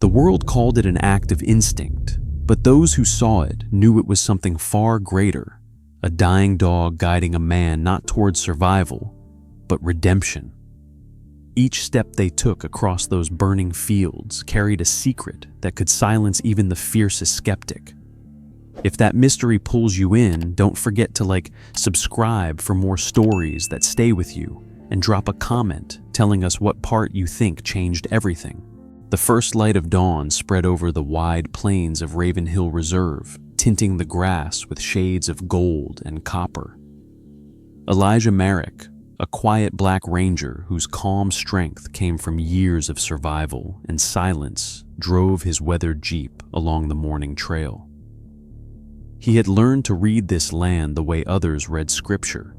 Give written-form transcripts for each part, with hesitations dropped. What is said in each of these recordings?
The world called it an act of instinct, but those who saw it knew it was something far greater, a dying dog guiding a man not towards survival, but redemption. Each step they took across those burning fields carried a secret that could silence even the fiercest skeptic. If that mystery pulls you in, don't forget to subscribe for more stories that stay with you, and drop a comment telling us what part you think changed everything. The first light of dawn spread over the wide plains of Ravenhill Reserve, tinting the grass with shades of gold and copper. Elijah Merrick, a quiet black ranger whose calm strength came from years of survival and silence, drove his weathered Jeep along the morning trail. He had learned to read this land the way others read scripture.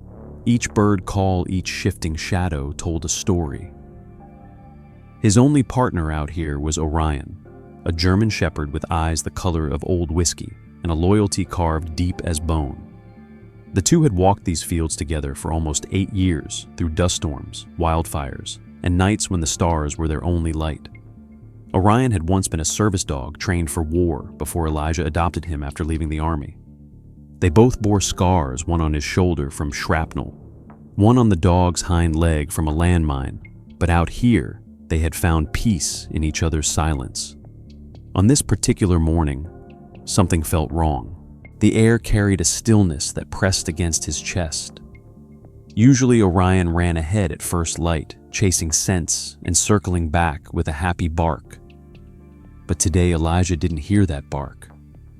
Each bird call, each shifting shadow told a story. His only partner out here was Orion, a German shepherd with eyes the color of old whiskey and a loyalty carved deep as bone. The two had walked these fields together for almost 8 years through dust storms, wildfires, and nights when the stars were their only light. Orion had once been a service dog trained for war before Elijah adopted him after leaving the army. They both bore scars, one on his shoulder from shrapnel, one on the dog's hind leg from a landmine, but out here, they had found peace in each other's silence. On this particular morning, something felt wrong. The air carried a stillness that pressed against his chest. Usually Orion ran ahead at first light, chasing scents and circling back with a happy bark. But today Elijah didn't hear that bark,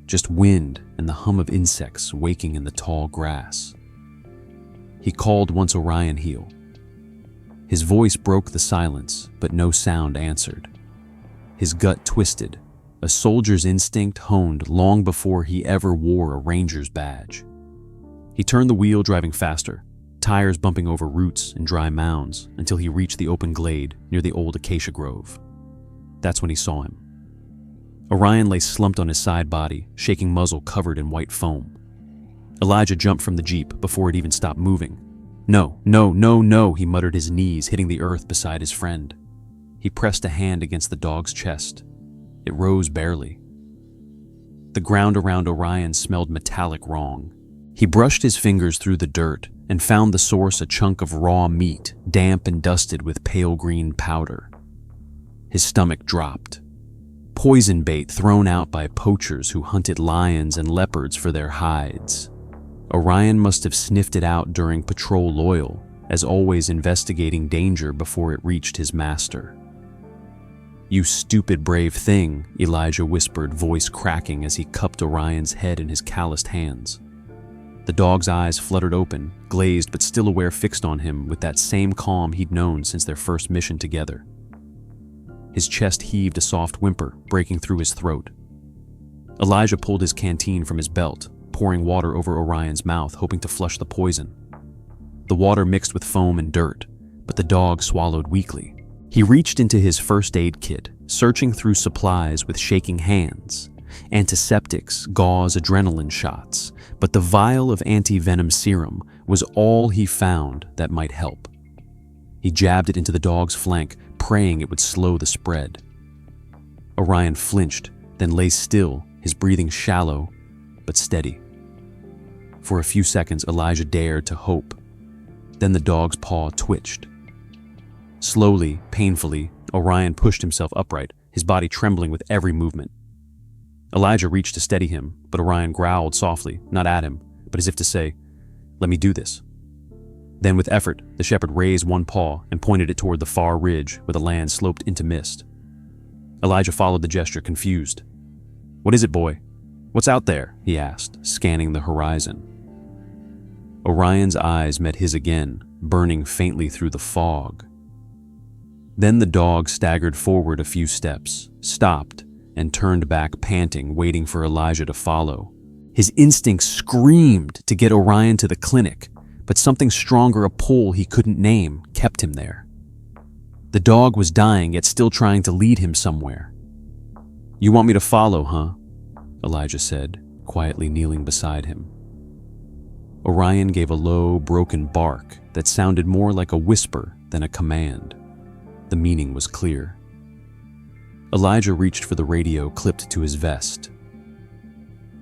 just wind and the hum of insects waking in the tall grass. He called once Orion heel. His voice broke the silence, but no sound answered. His gut twisted, a soldier's instinct honed long before he ever wore a ranger's badge. He turned the wheel, driving faster, tires bumping over roots and dry mounds until he reached the open glade near the old acacia grove. That's when he saw him. Orion lay slumped on his side body, shaking muzzle covered in white foam. Elijah jumped from the Jeep before it even stopped moving. No, no, no, no, he muttered, his knees hitting the earth beside his friend. He pressed a hand against the dog's chest. It rose barely. The ground around Orion smelled metallic wrong. He brushed his fingers through the dirt and found the source, a chunk of raw meat, damp and dusted with pale green powder. His stomach dropped. Poison bait thrown out by poachers who hunted lions and leopards for their hides. Orion must have sniffed it out during patrol loyal, as always investigating danger before it reached his master. "You stupid brave thing," Elijah whispered, voice cracking as he cupped Orion's head in his calloused hands. The dog's eyes fluttered open, glazed but still aware, fixed on him with that same calm he'd known since their first mission together. His chest heaved a soft whimper, breaking through his throat. Elijah pulled his canteen from his belt, pouring water over Orion's mouth, hoping to flush the poison. The water mixed with foam and dirt, but the dog swallowed weakly. He reached into his first aid kit, searching through supplies with shaking hands. Antiseptics, gauze, adrenaline shots, but the vial of anti-venom serum was all he found that might help. He jabbed it into the dog's flank, praying it would slow the spread. Orion flinched, then lay still, his breathing shallow but steady. For a few seconds, Elijah dared to hope. Then the dog's paw twitched. Slowly, painfully, Orion pushed himself upright, his body trembling with every movement. Elijah reached to steady him, but Orion growled softly, not at him, but as if to say, "Let me do this." Then with effort, the shepherd raised one paw and pointed it toward the far ridge where the land sloped into mist. Elijah followed the gesture, confused. "What is it, boy? What's out there?" he asked, scanning the horizon. Orion's eyes met his again, burning faintly through the fog. Then the dog staggered forward a few steps, stopped, and turned back panting, waiting for Elijah to follow. His instincts screamed to get Orion to the clinic, but something stronger, a pull he couldn't name, kept him there. The dog was dying, yet still trying to lead him somewhere. "You want me to follow, huh?" Elijah said, quietly kneeling beside him. Orion gave a low, broken bark that sounded more like a whisper than a command. The meaning was clear. Elijah reached for the radio clipped to his vest.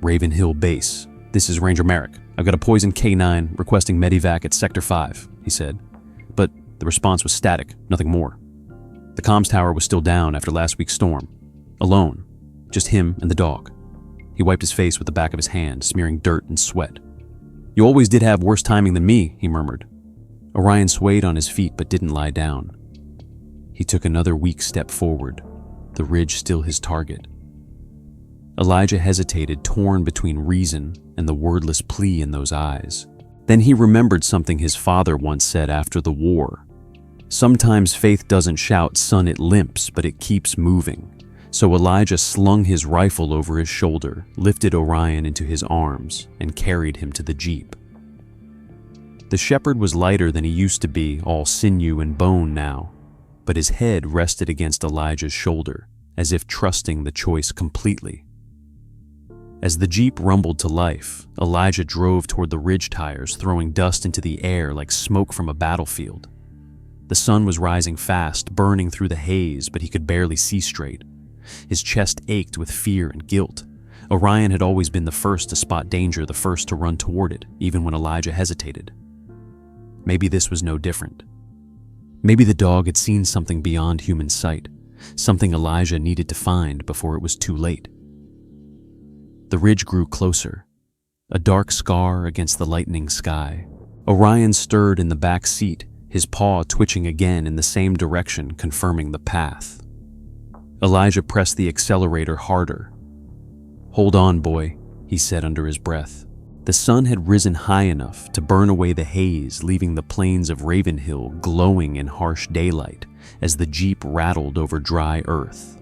"Raven Hill Base. This is Ranger Merrick. I've got a poison K9 requesting medevac at Sector 5, he said. But the response was static, nothing more. The comms tower was still down after last week's storm. Alone. Just him and the dog. He wiped his face with the back of his hand, smearing dirt and sweat. "You always did have worse timing than me," he murmured. Orion swayed on his feet but didn't lie down. He took another weak step forward, the ridge still his target. Elijah hesitated, torn between reason and the wordless plea in those eyes. Then he remembered something his father once said after the war. Sometimes faith doesn't shout, "Son, it limps, but it keeps moving." So Elijah slung his rifle over his shoulder, lifted Orion into his arms, and carried him to the jeep. The shepherd was lighter than he used to be, all sinew and bone now, but his head rested against Elijah's shoulder, as if trusting the choice completely. As the jeep rumbled to life, Elijah drove toward the ridge tires, throwing dust into the air like smoke from a battlefield. The sun was rising fast, burning through the haze, but he could barely see straight. His chest ached with fear and guilt. Orion had always been the first to spot danger, the first to run toward it, even when Elijah hesitated. Maybe this was no different. Maybe the dog had seen something beyond human sight, something Elijah needed to find before it was too late. The ridge grew closer, a dark scar against the lightening sky. Orion stirred in the back seat, his paw twitching again in the same direction, confirming the path. Elijah pressed the accelerator harder. "Hold on, boy," he said under his breath. The sun had risen high enough to burn away the haze, leaving the plains of Raven Hill glowing in harsh daylight as the jeep rattled over dry earth.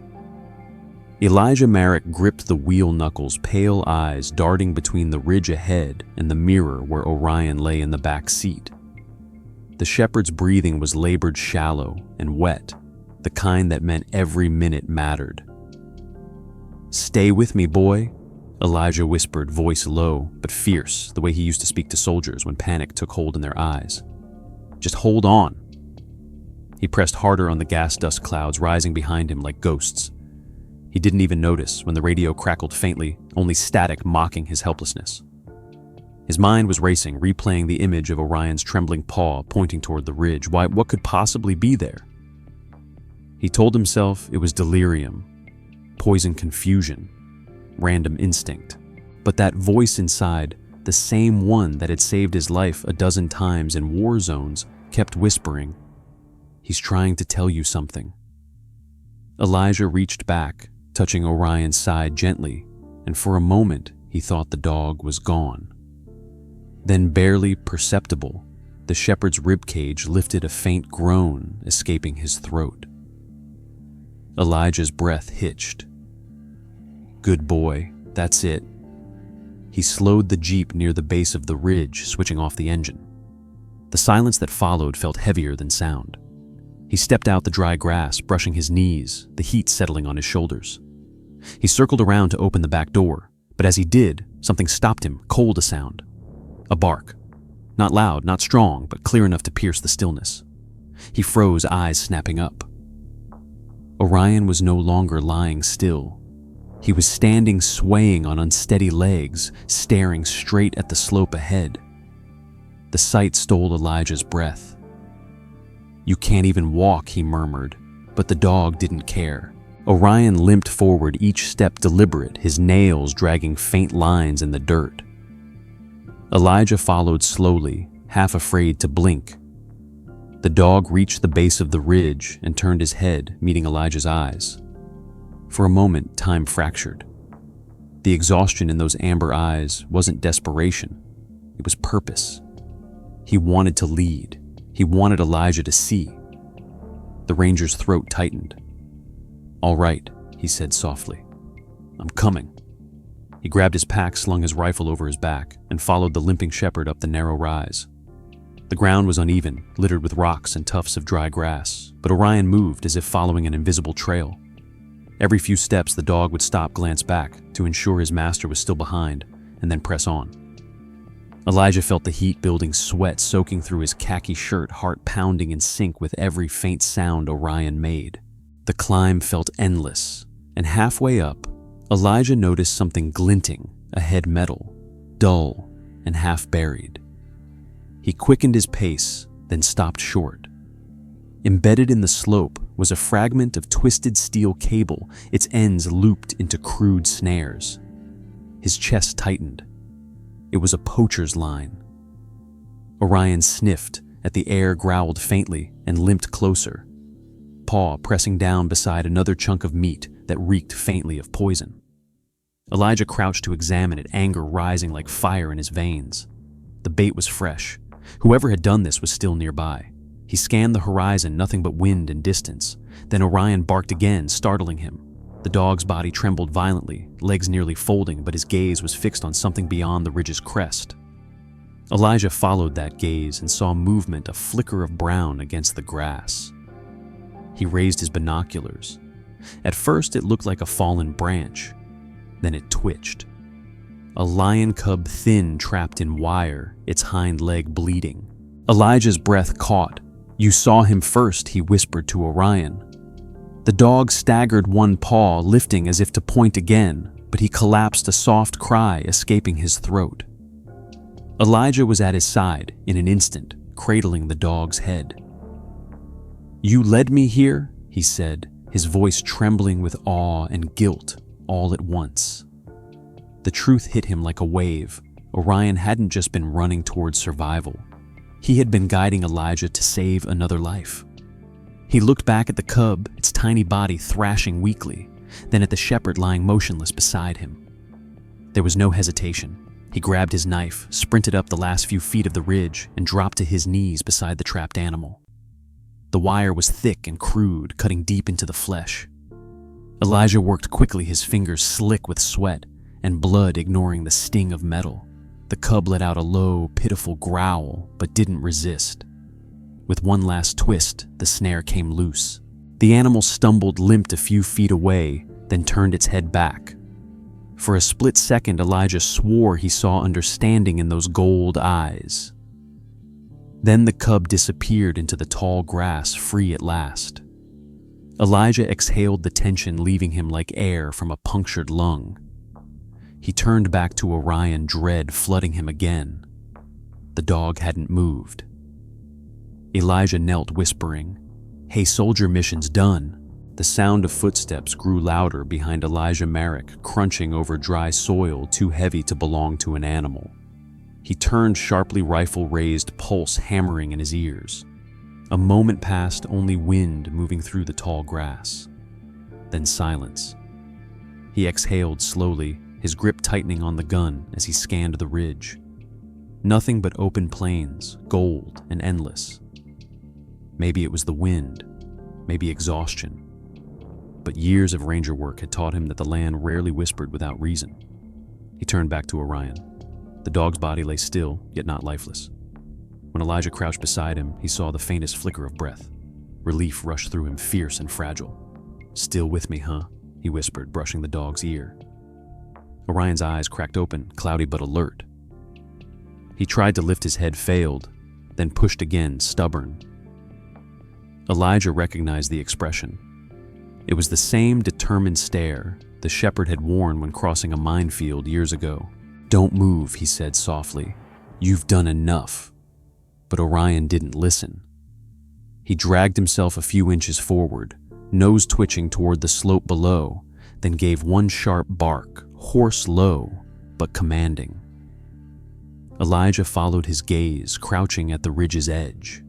Elijah Merrick gripped the wheel knuckles, pale eyes darting between the ridge ahead and the mirror where Orion lay in the back seat. The shepherd's breathing was labored, shallow, and wet, the kind that meant every minute mattered. "Stay with me, boy," Elijah whispered, voice low but fierce, the way he used to speak to soldiers when panic took hold in their eyes. "Just hold on." He pressed harder on the gas dust clouds rising behind him like ghosts. He didn't even notice when the radio crackled faintly, only static mocking his helplessness. His mind was racing, replaying the image of Orion's trembling paw pointing toward the ridge. What could possibly be there? He told himself it was delirium, poison confusion, random instinct. But that voice inside, the same one that had saved his life a dozen times in war zones, kept whispering, "He's trying to tell you something." Elijah reached back, touching Orion's side gently, and for a moment he thought the dog was gone. Then, barely perceptible, the shepherd's ribcage lifted a faint groan escaping his throat. Elijah's breath hitched. "Good boy, that's it." He slowed the jeep near the base of the ridge, switching off the engine. The silence that followed felt heavier than sound. He stepped out the dry grass, brushing his knees, the heat settling on his shoulders. He circled around to open the back door, but as he did, something stopped him, cold a sound. A bark. Not loud, not strong, but clear enough to pierce the stillness. He froze, eyes snapping up. Orion was no longer lying still. He was standing swaying on unsteady legs, staring straight at the slope ahead. The sight stole Elijah's breath. "You can't even walk," he murmured, but the dog didn't care. Orion limped forward, each step deliberate, his nails dragging faint lines in the dirt. Elijah followed slowly, half afraid to blink. The dog reached the base of the ridge and turned his head, meeting Elijah's eyes. For a moment, time fractured. The exhaustion in those amber eyes wasn't desperation. It was purpose. He wanted to lead. He wanted Elijah to see. The ranger's throat tightened. "All right," he said softly. "I'm coming." He grabbed his pack, slung his rifle over his back, and followed the limping shepherd up the narrow rise. The ground was uneven, littered with rocks and tufts of dry grass, but Orion moved as if following an invisible trail. Every few steps, the dog would stop, glance back, to ensure his master was still behind, and then press on. Elijah felt the heat building, sweat soaking through his khaki shirt, heart pounding in sync with every faint sound Orion made. The climb felt endless, and halfway up, Elijah noticed something glinting ahead, metal, dull and half buried. He quickened his pace, then stopped short. Embedded in the slope was a fragment of twisted steel cable, its ends looped into crude snares. His chest tightened. It was a poacher's line. Orion sniffed at the air, growled faintly, and limped closer, paw pressing down beside another chunk of meat that reeked faintly of poison. Elijah crouched to examine it, anger rising like fire in his veins. The bait was fresh. Whoever had done this was still nearby. He scanned the horizon, nothing but wind and distance. Then Orion barked again, startling him. The dog's body trembled violently, legs nearly folding, but his gaze was fixed on something beyond the ridge's crest. Elijah followed that gaze and saw movement, a flicker of brown against the grass. He raised his binoculars. At first, it looked like a fallen branch. Then it twitched. A lion cub, thin, trapped in wire, its hind leg bleeding. Elijah's breath caught. "You saw him first," he whispered to Orion. The dog staggered one paw, lifting as if to point again, but he collapsed, a soft cry escaping his throat. Elijah was at his side in an instant, cradling the dog's head. "You led me here," he said, his voice trembling with awe and guilt all at once. The truth hit him like a wave. Orion hadn't just been running towards survival. He had been guiding Elijah to save another life. He looked back at the cub, its tiny body thrashing weakly, then at the shepherd lying motionless beside him. There was no hesitation. He grabbed his knife, sprinted up the last few feet of the ridge, and dropped to his knees beside the trapped animal. The wire was thick and crude, cutting deep into the flesh. Elijah worked quickly, his fingers slick with sweat and blood, ignoring the sting of metal. The cub let out a low, pitiful growl, but didn't resist. With one last twist, the snare came loose. The animal stumbled, limped a few feet away, then turned its head back. For a split second, Elijah swore he saw understanding in those gold eyes. Then the cub disappeared into the tall grass, free at last. Elijah exhaled the tension, leaving him like air from a punctured lung. He turned back to Orion, dread flooding him again. The dog hadn't moved. Elijah knelt, whispering, "Hey soldier, mission's done." The sound of footsteps grew louder behind Elijah Merrick, crunching over dry soil too heavy to belong to an animal. He turned sharply, rifle raised, pulse hammering in his ears. A moment passed, only wind moving through the tall grass. Then silence. He exhaled slowly, his grip tightening on the gun as he scanned the ridge. Nothing but open plains, gold and endless. Maybe it was the wind, maybe exhaustion. But years of ranger work had taught him that the land rarely whispered without reason. He turned back to Orion. The dog's body lay still, yet not lifeless. When Elijah crouched beside him, he saw the faintest flicker of breath. Relief rushed through him, fierce and fragile. "Still with me, huh?" he whispered, brushing the dog's ear. Orion's eyes cracked open, cloudy but alert. He tried to lift his head, failed, then pushed again, stubborn. Elijah recognized the expression. It was the same determined stare the shepherd had worn when crossing a minefield years ago. "Don't move," he said softly. "You've done enough." But Orion didn't listen. He dragged himself a few inches forward, nose twitching toward the slope below, then gave one sharp bark, hoarse, low, but commanding. Elijah followed his gaze, crouching at the ridge's edge.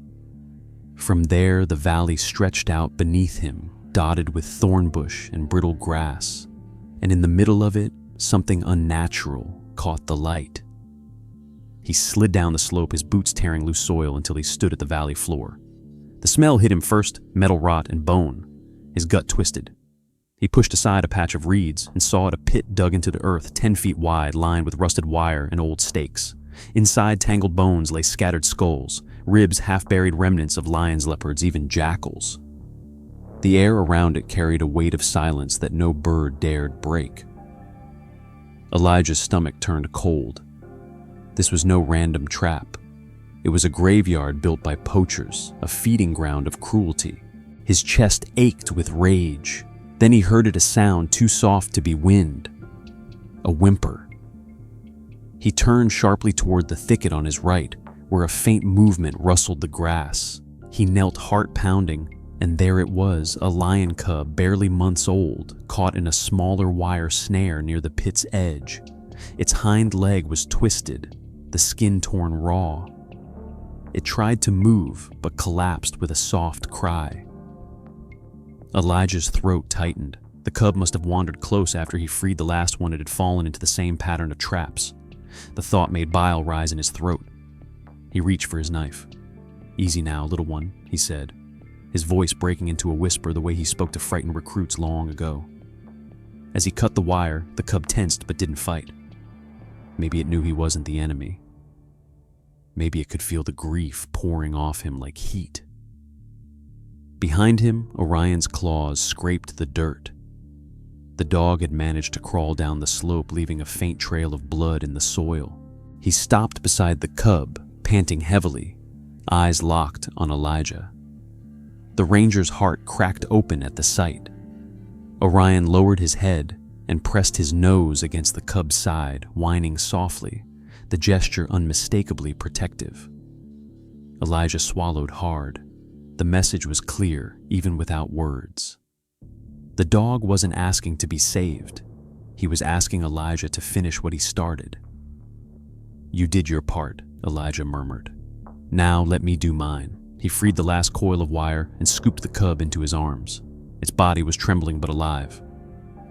From there, the valley stretched out beneath him, dotted with thorn bush and brittle grass, and in the middle of it, something unnatural caught the light. He slid down the slope, his boots tearing loose soil until he stood at the valley floor. The smell hit him first, metal rot and bone. His gut twisted. He pushed aside a patch of reeds and saw a pit dug into the earth 10 feet wide, lined with rusted wire and old stakes. Inside tangled bones lay scattered skulls, ribs, half-buried remnants of lions, leopards, even jackals. The air around it carried a weight of silence that no bird dared break. Elijah's stomach turned cold. This was no random trap. It was a graveyard built by poachers, a feeding ground of cruelty. His chest ached with rage. Then he heard a sound too soft to be wind. A whimper. He turned sharply toward the thicket on his right, where a faint movement rustled the grass. He knelt, heart pounding, and there it was, a lion cub barely months old, caught in a smaller wire snare near the pit's edge. Its hind leg was twisted, the skin torn raw. It tried to move, but collapsed with a soft cry. Elijah's throat tightened. The cub must have wandered close after he freed the last one. It had fallen into the same pattern of traps. The thought made bile rise in his throat. He reached for his knife. "Easy now, little one," he said, his voice breaking into a whisper the way he spoke to frightened recruits long ago. As he cut the wire, the cub tensed but didn't fight. Maybe it knew he wasn't the enemy. Maybe it could feel the grief pouring off him like heat. Behind him, Orion's claws scraped the dirt. The dog had managed to crawl down the slope, leaving a faint trail of blood in the soil. He stopped beside the cub, panting heavily, eyes locked on Elijah. The ranger's heart cracked open at the sight. Orion lowered his head and pressed his nose against the cub's side, whining softly, the gesture unmistakably protective. Elijah swallowed hard. The message was clear, even without words. The dog wasn't asking to be saved. He was asking Elijah to finish what he started. "You did your part," Elijah murmured. "Now let me do mine." He freed the last coil of wire and scooped the cub into his arms. Its body was trembling but alive.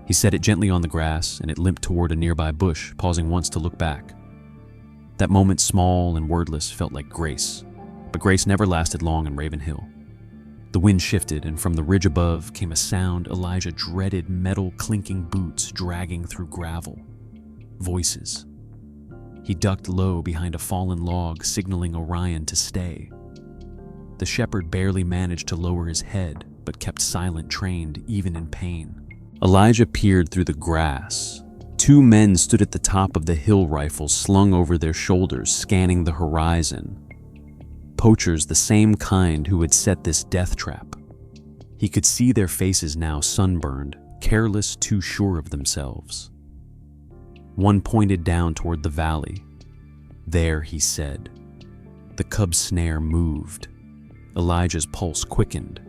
He set it gently on the grass, and it limped toward a nearby bush, pausing once to look back. That moment, small and wordless, felt like grace. But grace never lasted long in Raven Hill. The wind shifted, and from the ridge above came a sound Elijah dreaded: metal clinking boots dragging through gravel. Voices. He ducked low behind a fallen log, signaling Orion to stay. The shepherd barely managed to lower his head, but kept silent, trained even in pain. Elijah peered through the grass. Two men stood at the top of the hill, rifles slung over their shoulders, scanning the horizon. Poachers, the same kind who had set this death trap. He could see their faces now, sunburned, careless, too sure of themselves. One pointed down toward the valley. "There," he said. The cub's snare moved. Elijah's pulse quickened.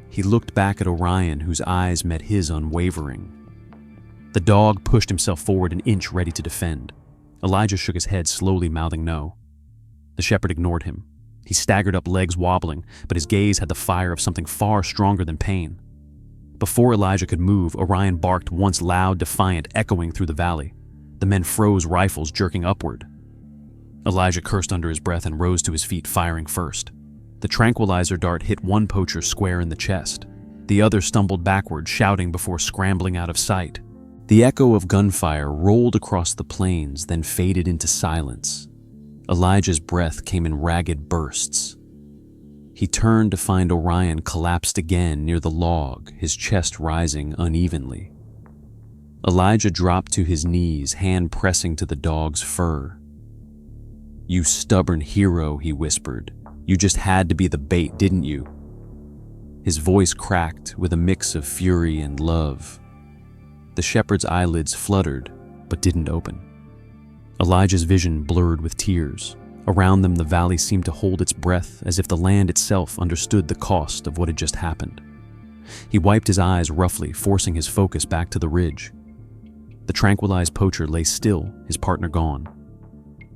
He looked back at Orion, whose eyes met his unwavering. The dog pushed himself forward an inch, ready to defend. Elijah shook his head, slowly mouthing no. The shepherd ignored him. He staggered up, legs wobbling, but his gaze had the fire of something far stronger than pain. Before Elijah could move, Orion barked once, loud, defiant, echoing through the valley. The men froze, rifles jerking upward. Elijah cursed under his breath and rose to his feet, firing first. The tranquilizer dart hit one poacher square in the chest. The other stumbled backward, shouting before scrambling out of sight. The echo of gunfire rolled across the plains, then faded into silence. Elijah's breath came in ragged bursts. He turned to find Orion collapsed again near the log, his chest rising unevenly. Elijah dropped to his knees, hand pressing to the dog's fur. "You stubborn hero," he whispered. "You just had to be the bait, didn't you?" His voice cracked with a mix of fury and love. The shepherd's eyelids fluttered, but didn't open. Elijah's vision blurred with tears. Around them, the valley seemed to hold its breath, as if the land itself understood the cost of what had just happened. He wiped his eyes roughly, forcing his focus back to the ridge. The tranquilized poacher lay still, his partner gone.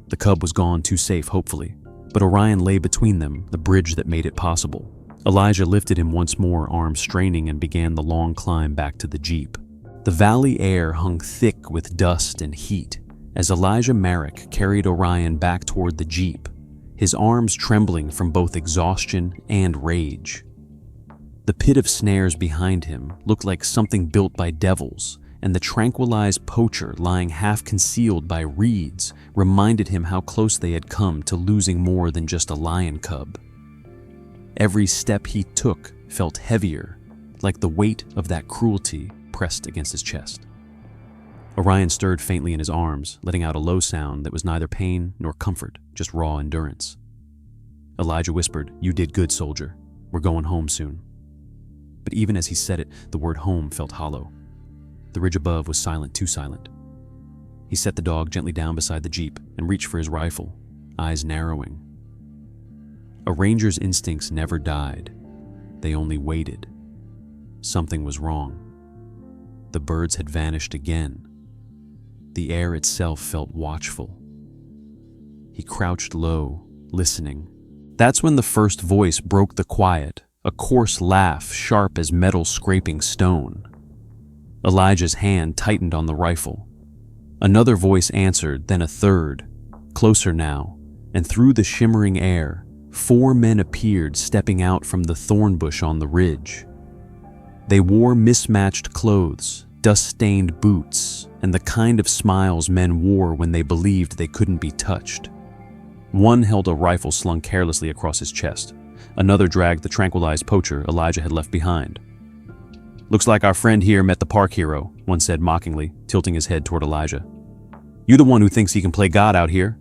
The cub was gone, too safe, hopefully, but Orion lay between them, the bridge that made it possible. Elijah lifted him once more, arms straining, and began the long climb back to the jeep. The valley air hung thick with dust and heat as Elijah Merrick carried Orion back toward the jeep, his arms trembling from both exhaustion and rage. The pit of snares behind him looked like something built by devils, and the tranquilized poacher lying half concealed by reeds reminded him how close they had come to losing more than just a lion cub. Every step he took felt heavier, like the weight of that cruelty pressed against his chest. Orion stirred faintly in his arms, letting out a low sound that was neither pain nor comfort, just raw endurance. Elijah whispered, "You did good, soldier. We're going home soon." but even as he said it, the word home felt hollow. The ridge above was silent, too silent. He set the dog gently down beside the jeep and reached for his rifle, eyes narrowing. A ranger's instincts never died. They only waited. Something was wrong. The birds had vanished again. The air itself felt watchful. He crouched low, listening. That's when the first voice broke the quiet, a coarse laugh sharp as metal scraping stone. Elijah's hand tightened on the rifle. Another voice answered, then a third, closer now, and through the shimmering air, 4 men appeared stepping out from the thorn bush on the ridge. They wore mismatched clothes, dust-stained boots, and the kind of smiles men wore when they believed they couldn't be touched. One held a rifle slung carelessly across his chest. Another dragged the tranquilized poacher Elijah had left behind. "Looks like our friend here met the park hero," one said mockingly, tilting his head toward Elijah. "You the one who thinks he can play God out here?"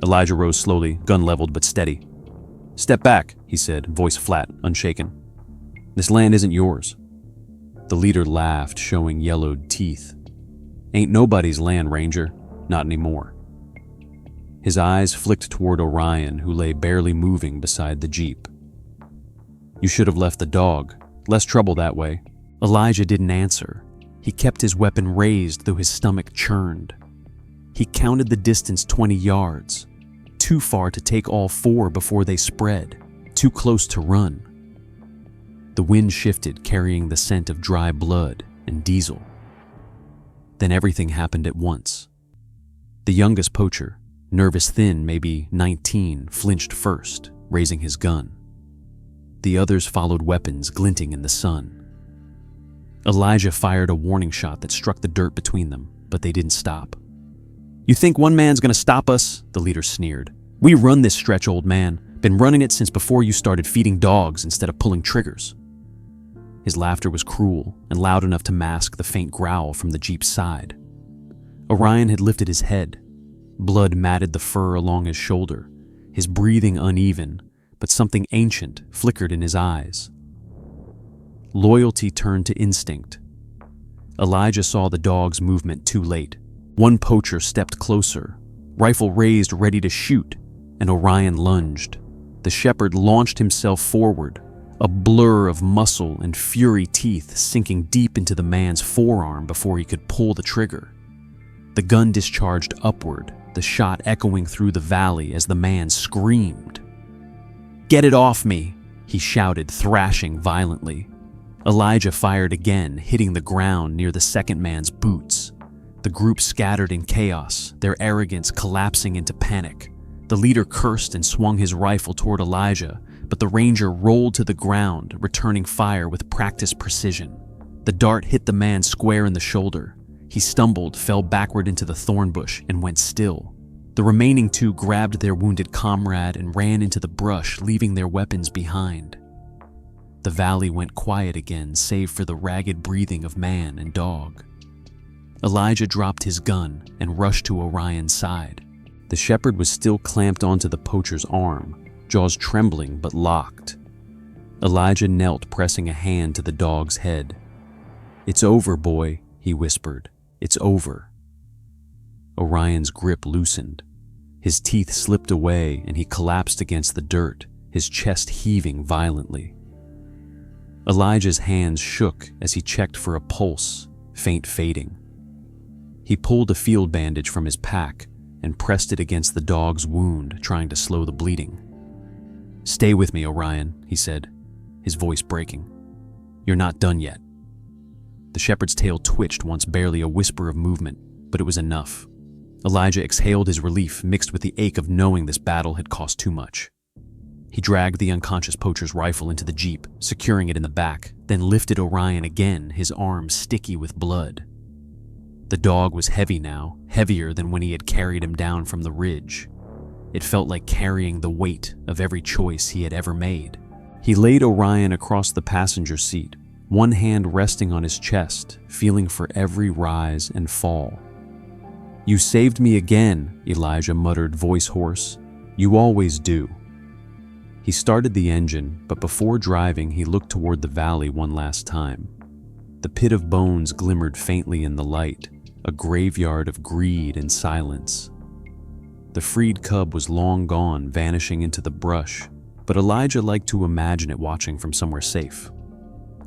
Elijah rose slowly, gun leveled but steady. "Step back," he said, voice flat, unshaken. "This land isn't yours." The leader laughed, showing yellowed teeth. "Ain't nobody's land, Ranger. Not anymore." His eyes flicked toward Orion, who lay barely moving beside the jeep. "You should have left the dog. Less trouble that way." Elijah didn't answer. He kept his weapon raised, though his stomach churned. He counted the distance 20 yards. Too far to take all 4 before they spread. Too close to run. The wind shifted, carrying the scent of dry blood and diesel. Then everything happened at once. The youngest poacher, nervous thin, maybe 19, flinched first, raising his gun. The others followed, weapons glinting in the sun. Elijah fired a warning shot that struck the dirt between them, but they didn't stop. "You think one man's gonna stop us?" the leader sneered. "We run this stretch, old man. Been running it since before you started feeding dogs instead of pulling triggers." His laughter was cruel and loud enough to mask the faint growl from the jeep's side. Orion had lifted his head. Blood matted the fur along his shoulder, his breathing uneven, but something ancient flickered in his eyes. Loyalty turned to instinct. Elijah saw the dog's movement too late. One poacher stepped closer, rifle raised ready to shoot, and Orion lunged. The shepherd launched himself forward, a blur of muscle and fury teeth sinking deep into the man's forearm before he could pull the trigger. The gun discharged upward, the shot echoing through the valley as the man screamed. "Get it off me!" he shouted, thrashing violently. Elijah fired again, hitting the ground near the second man's boots. The group scattered in chaos, their arrogance collapsing into panic. The leader cursed and swung his rifle toward Elijah, but the ranger rolled to the ground, returning fire with practiced precision. The dart hit the man square in the shoulder. He stumbled, fell backward into the thorn bush, and went still. The remaining 2 grabbed their wounded comrade and ran into the brush, leaving their weapons behind. The valley went quiet again, save for the ragged breathing of man and dog. Elijah dropped his gun and rushed to Orion's side. The shepherd was still clamped onto the poacher's arm, jaws trembling but locked. Elijah knelt, pressing a hand to the dog's head. "It's over, boy," he whispered. "It's over." Orion's grip loosened. His teeth slipped away and he collapsed against the dirt, his chest heaving violently. Elijah's hands shook as he checked for a pulse, faint fading. He pulled a field bandage from his pack and pressed it against the dog's wound, trying to slow the bleeding. "Stay with me, Orion," he said, his voice breaking. "You're not done yet." The shepherd's tail twitched, once barely a whisper of movement, but it was enough. Elijah exhaled his relief, mixed with the ache of knowing this battle had cost too much. He dragged the unconscious poacher's rifle into the jeep, securing it in the back, then lifted Orion again, his arms sticky with blood. The dog was heavy now, heavier than when he had carried him down from the ridge. It felt like carrying the weight of every choice he had ever made. He laid Orion across the passenger seat, one hand resting on his chest, feeling for every rise and fall. "You saved me again," Elijah muttered, voice hoarse. "You always do." He started the engine, but before driving, he looked toward the valley one last time. The pit of bones glimmered faintly in the light, a graveyard of greed and silence. The freed cub was long gone, vanishing into the brush, but Elijah liked to imagine it watching from somewhere safe.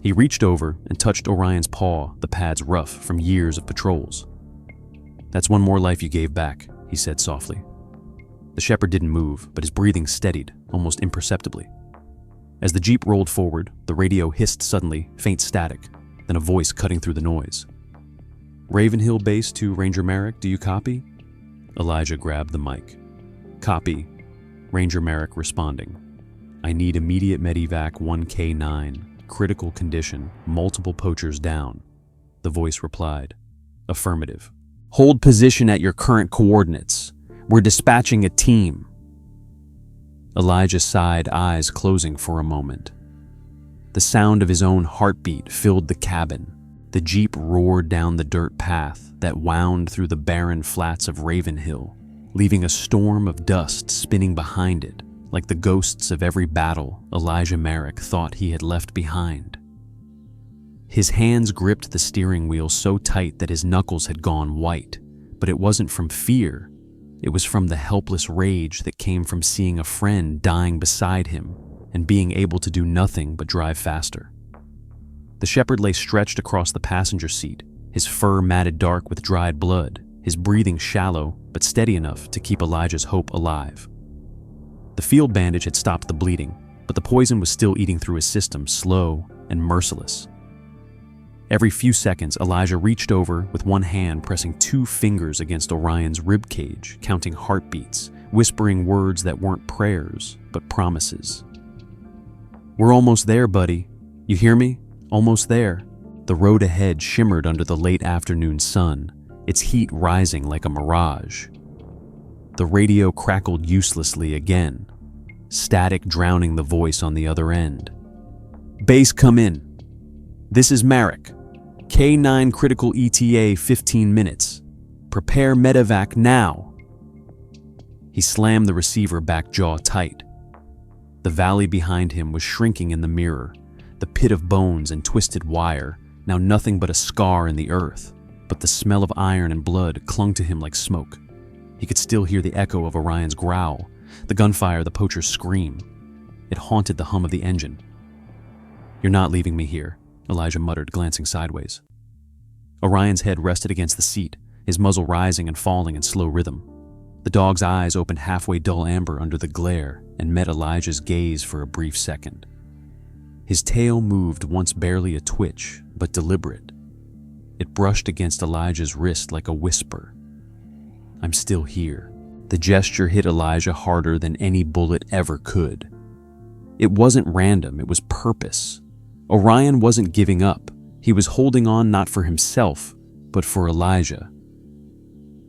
He reached over and touched Orion's paw, the pads rough from years of patrols. "That's one more life you gave back," he said softly. The shepherd didn't move, but his breathing steadied, almost imperceptibly. As the jeep rolled forward, the radio hissed suddenly, faint static, then a voice cutting through the noise. "Ravenhill Base to Ranger Merrick, do you copy?" Elijah grabbed the mic. "Copy." Ranger Merrick responding. "I need immediate medevac 1K9, critical condition, multiple poachers down." The voice replied. "Affirmative. Hold position at your current coordinates. We're dispatching a team." Elijah sighed, eyes closing for a moment. The sound of his own heartbeat filled the cabin. The jeep roared down the dirt path that wound through the barren flats of Ravenhill, leaving a storm of dust spinning behind it, like the ghosts of every battle Elijah Merrick thought he had left behind. His hands gripped the steering wheel so tight that his knuckles had gone white, but it wasn't from fear. It was from the helpless rage that came from seeing a friend dying beside him and being able to do nothing but drive faster. The shepherd lay stretched across the passenger seat, his fur matted dark with dried blood, his breathing shallow but steady enough to keep Elijah's hope alive. The field bandage had stopped the bleeding, but the poison was still eating through his system, slow and merciless. Every few seconds, Elijah reached over with one hand pressing 2 fingers against Orion's ribcage, counting heartbeats, whispering words that weren't prayers, but promises. "We're almost there, buddy. You hear me? Almost there." The road ahead shimmered under the late afternoon sun, its heat rising like a mirage. The radio crackled uselessly again, static drowning the voice on the other end. "Base, come in. This is Merrick. K9 critical ETA 15 minutes. Prepare medevac now." He slammed the receiver back jaw tight. The valley behind him was shrinking in the mirror, the pit of bones and twisted wire, now nothing but a scar in the earth, but the smell of iron and blood clung to him like smoke. He could still hear the echo of Orion's growl, the gunfire, the poacher's scream. It haunted the hum of the engine. "You're not leaving me here," Elijah muttered, glancing sideways. Orion's head rested against the seat, his muzzle rising and falling in slow rhythm. The dog's eyes opened halfway dull amber under the glare and met Elijah's gaze for a brief second. His tail moved once barely a twitch, but deliberate. It brushed against Elijah's wrist like a whisper. "I'm still here." The gesture hit Elijah harder than any bullet ever could. It wasn't random, it was purpose. Orion wasn't giving up. He was holding on not for himself, but for Elijah.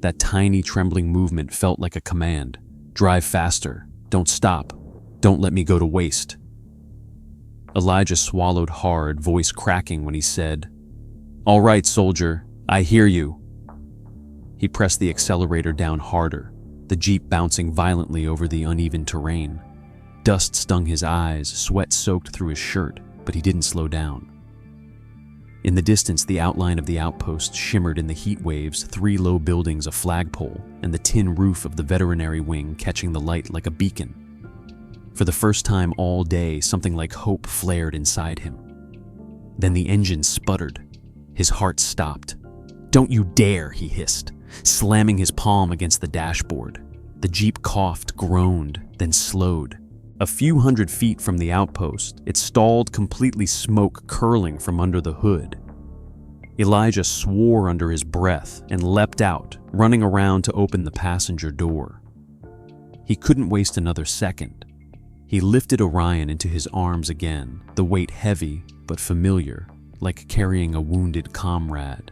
That tiny trembling movement felt like a command. "Drive faster. Don't stop. Don't let me go to waste." Elijah swallowed hard, voice cracking when he said, "All right, soldier, I hear you." He pressed the accelerator down harder, the jeep bouncing violently over the uneven terrain. Dust stung his eyes, sweat soaked through his shirt, but he didn't slow down. In the distance, the outline of the outpost shimmered in the heat waves, 3 low buildings, a flagpole, and the tin roof of the veterinary wing catching the light like a beacon. For the first time all day, something like hope flared inside him. Then the engine sputtered. His heart stopped. "Don't you dare," he hissed, slamming his palm against the dashboard. The jeep coughed, groaned, then slowed. A few hundred feet from the outpost, it stalled, completely, smoke curling from under the hood. Elijah swore under his breath and leapt out, running around to open the passenger door. He couldn't waste another second. He lifted Orion into his arms again, the weight heavy but familiar, like carrying a wounded comrade.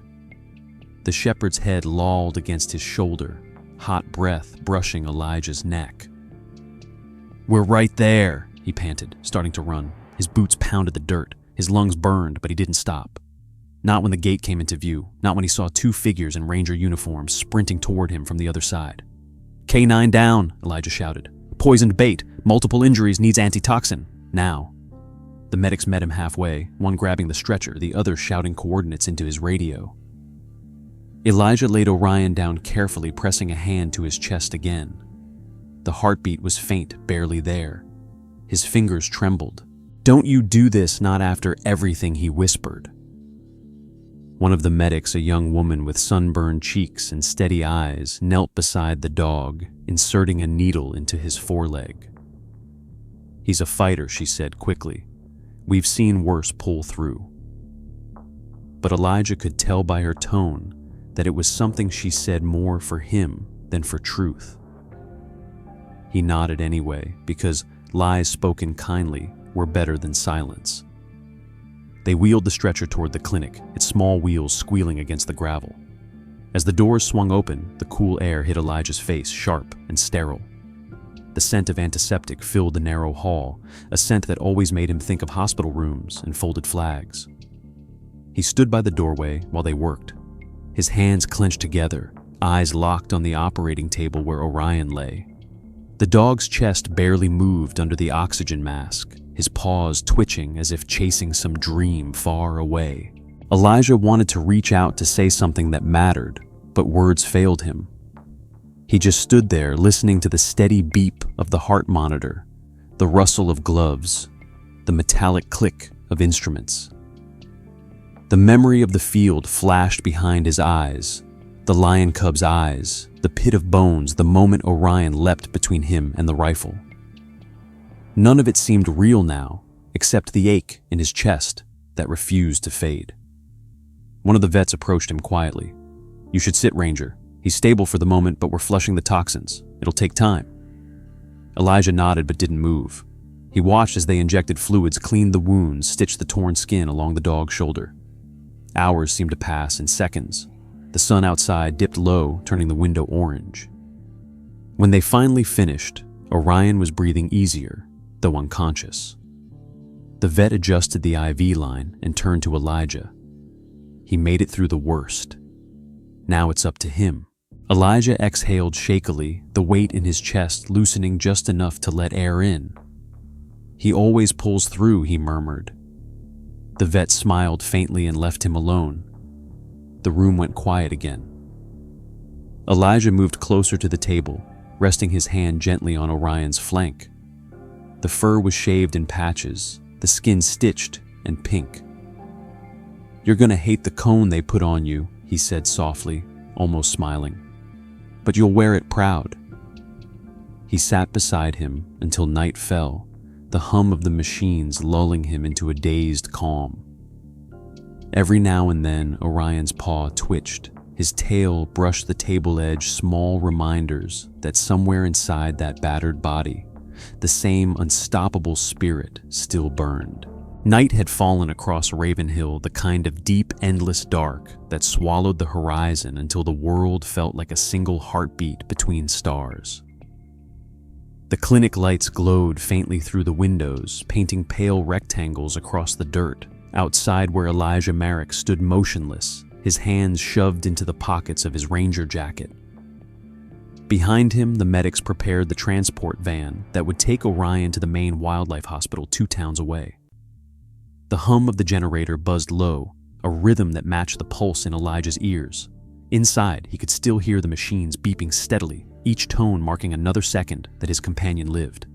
The shepherd's head lolled against his shoulder, hot breath brushing Elijah's neck. "We're right there," he panted, starting to run. His boots pounded the dirt, his lungs burned, but he didn't stop. Not when the gate came into view, not when he saw 2 figures in ranger uniforms sprinting toward him from the other side. "K9 down," Elijah shouted. "Poisoned bait, Multiple injuries, needs antitoxin. Now. The medics met him halfway, one grabbing the stretcher, the other shouting coordinates into his radio. Elijah laid Orion down carefully, pressing a hand to his chest again. The heartbeat was faint, barely there. His fingers trembled. "Don't you do this, not after everything," he whispered. One of the medics, a young woman with sunburned cheeks and steady eyes, knelt beside the dog, inserting a needle into his foreleg. "He's a fighter," she said quickly. "We've seen worse pull through." But Elijah could tell by her tone that it was something she said more for him than for truth. He nodded anyway, because lies spoken kindly were better than silence. They wheeled the stretcher toward the clinic, its small wheels squealing against the gravel. As the doors swung open, the cool air hit Elijah's face, sharp and sterile. The scent of antiseptic filled the narrow hall, a scent that always made him think of hospital rooms and folded flags. He stood by the doorway while they worked, his hands clenched together, eyes locked on the operating table where Orion lay. The dog's chest barely moved under the oxygen mask, his paws twitching as if chasing some dream far away. Elijah wanted to reach out to say something that mattered, but words failed him. He just stood there listening to the steady beep of the heart monitor, the rustle of gloves, the metallic click of instruments. The memory of the field flashed behind his eyes, the lion cub's eyes, the pit of bones, the moment Orion leapt between him and the rifle. None of it seemed real now, except the ache in his chest that refused to fade. One of the vets approached him quietly. "You should sit, Ranger. He's stable for the moment, but we're flushing the toxins. It'll take time." Elijah nodded but didn't move. He watched as they injected fluids, cleaned the wounds, stitched the torn skin along the dog's shoulder. Hours seemed to pass in seconds. The sun outside dipped low, turning the window orange. When they finally finished, Orion was breathing easier, though unconscious. The vet adjusted the IV line and turned to Elijah. He made it through the worst. Now it's up to him. Elijah exhaled shakily, the weight in his chest loosening just enough to let air in. "He always pulls through," he murmured. The vet smiled faintly and left him alone. The room went quiet again. Elijah moved closer to the table, resting his hand gently on Orion's flank. The fur was shaved in patches, the skin stitched and pink. "You're gonna hate the cone they put on you," he said softly, almost smiling. "But you'll wear it proud." He sat beside him until night fell, the hum of the machines lulling him into a dazed calm. Every now and then, Orion's paw twitched. His tail brushed the table edge, small reminders that somewhere inside that battered body, the same unstoppable spirit still burned. Night had fallen across Ravenhill, the kind of deep, endless dark that swallowed the horizon until the world felt like a single heartbeat between stars. The clinic lights glowed faintly through the windows, painting pale rectangles across the dirt, outside where Elijah Merrick stood motionless, his hands shoved into the pockets of his ranger jacket. Behind him, the medics prepared the transport van that would take Orion to the main wildlife hospital 2 towns away. The hum of the generator buzzed low, a rhythm that matched the pulse in Elijah's ears. Inside, he could still hear the machines beeping steadily, each tone marking another second that his companion lived.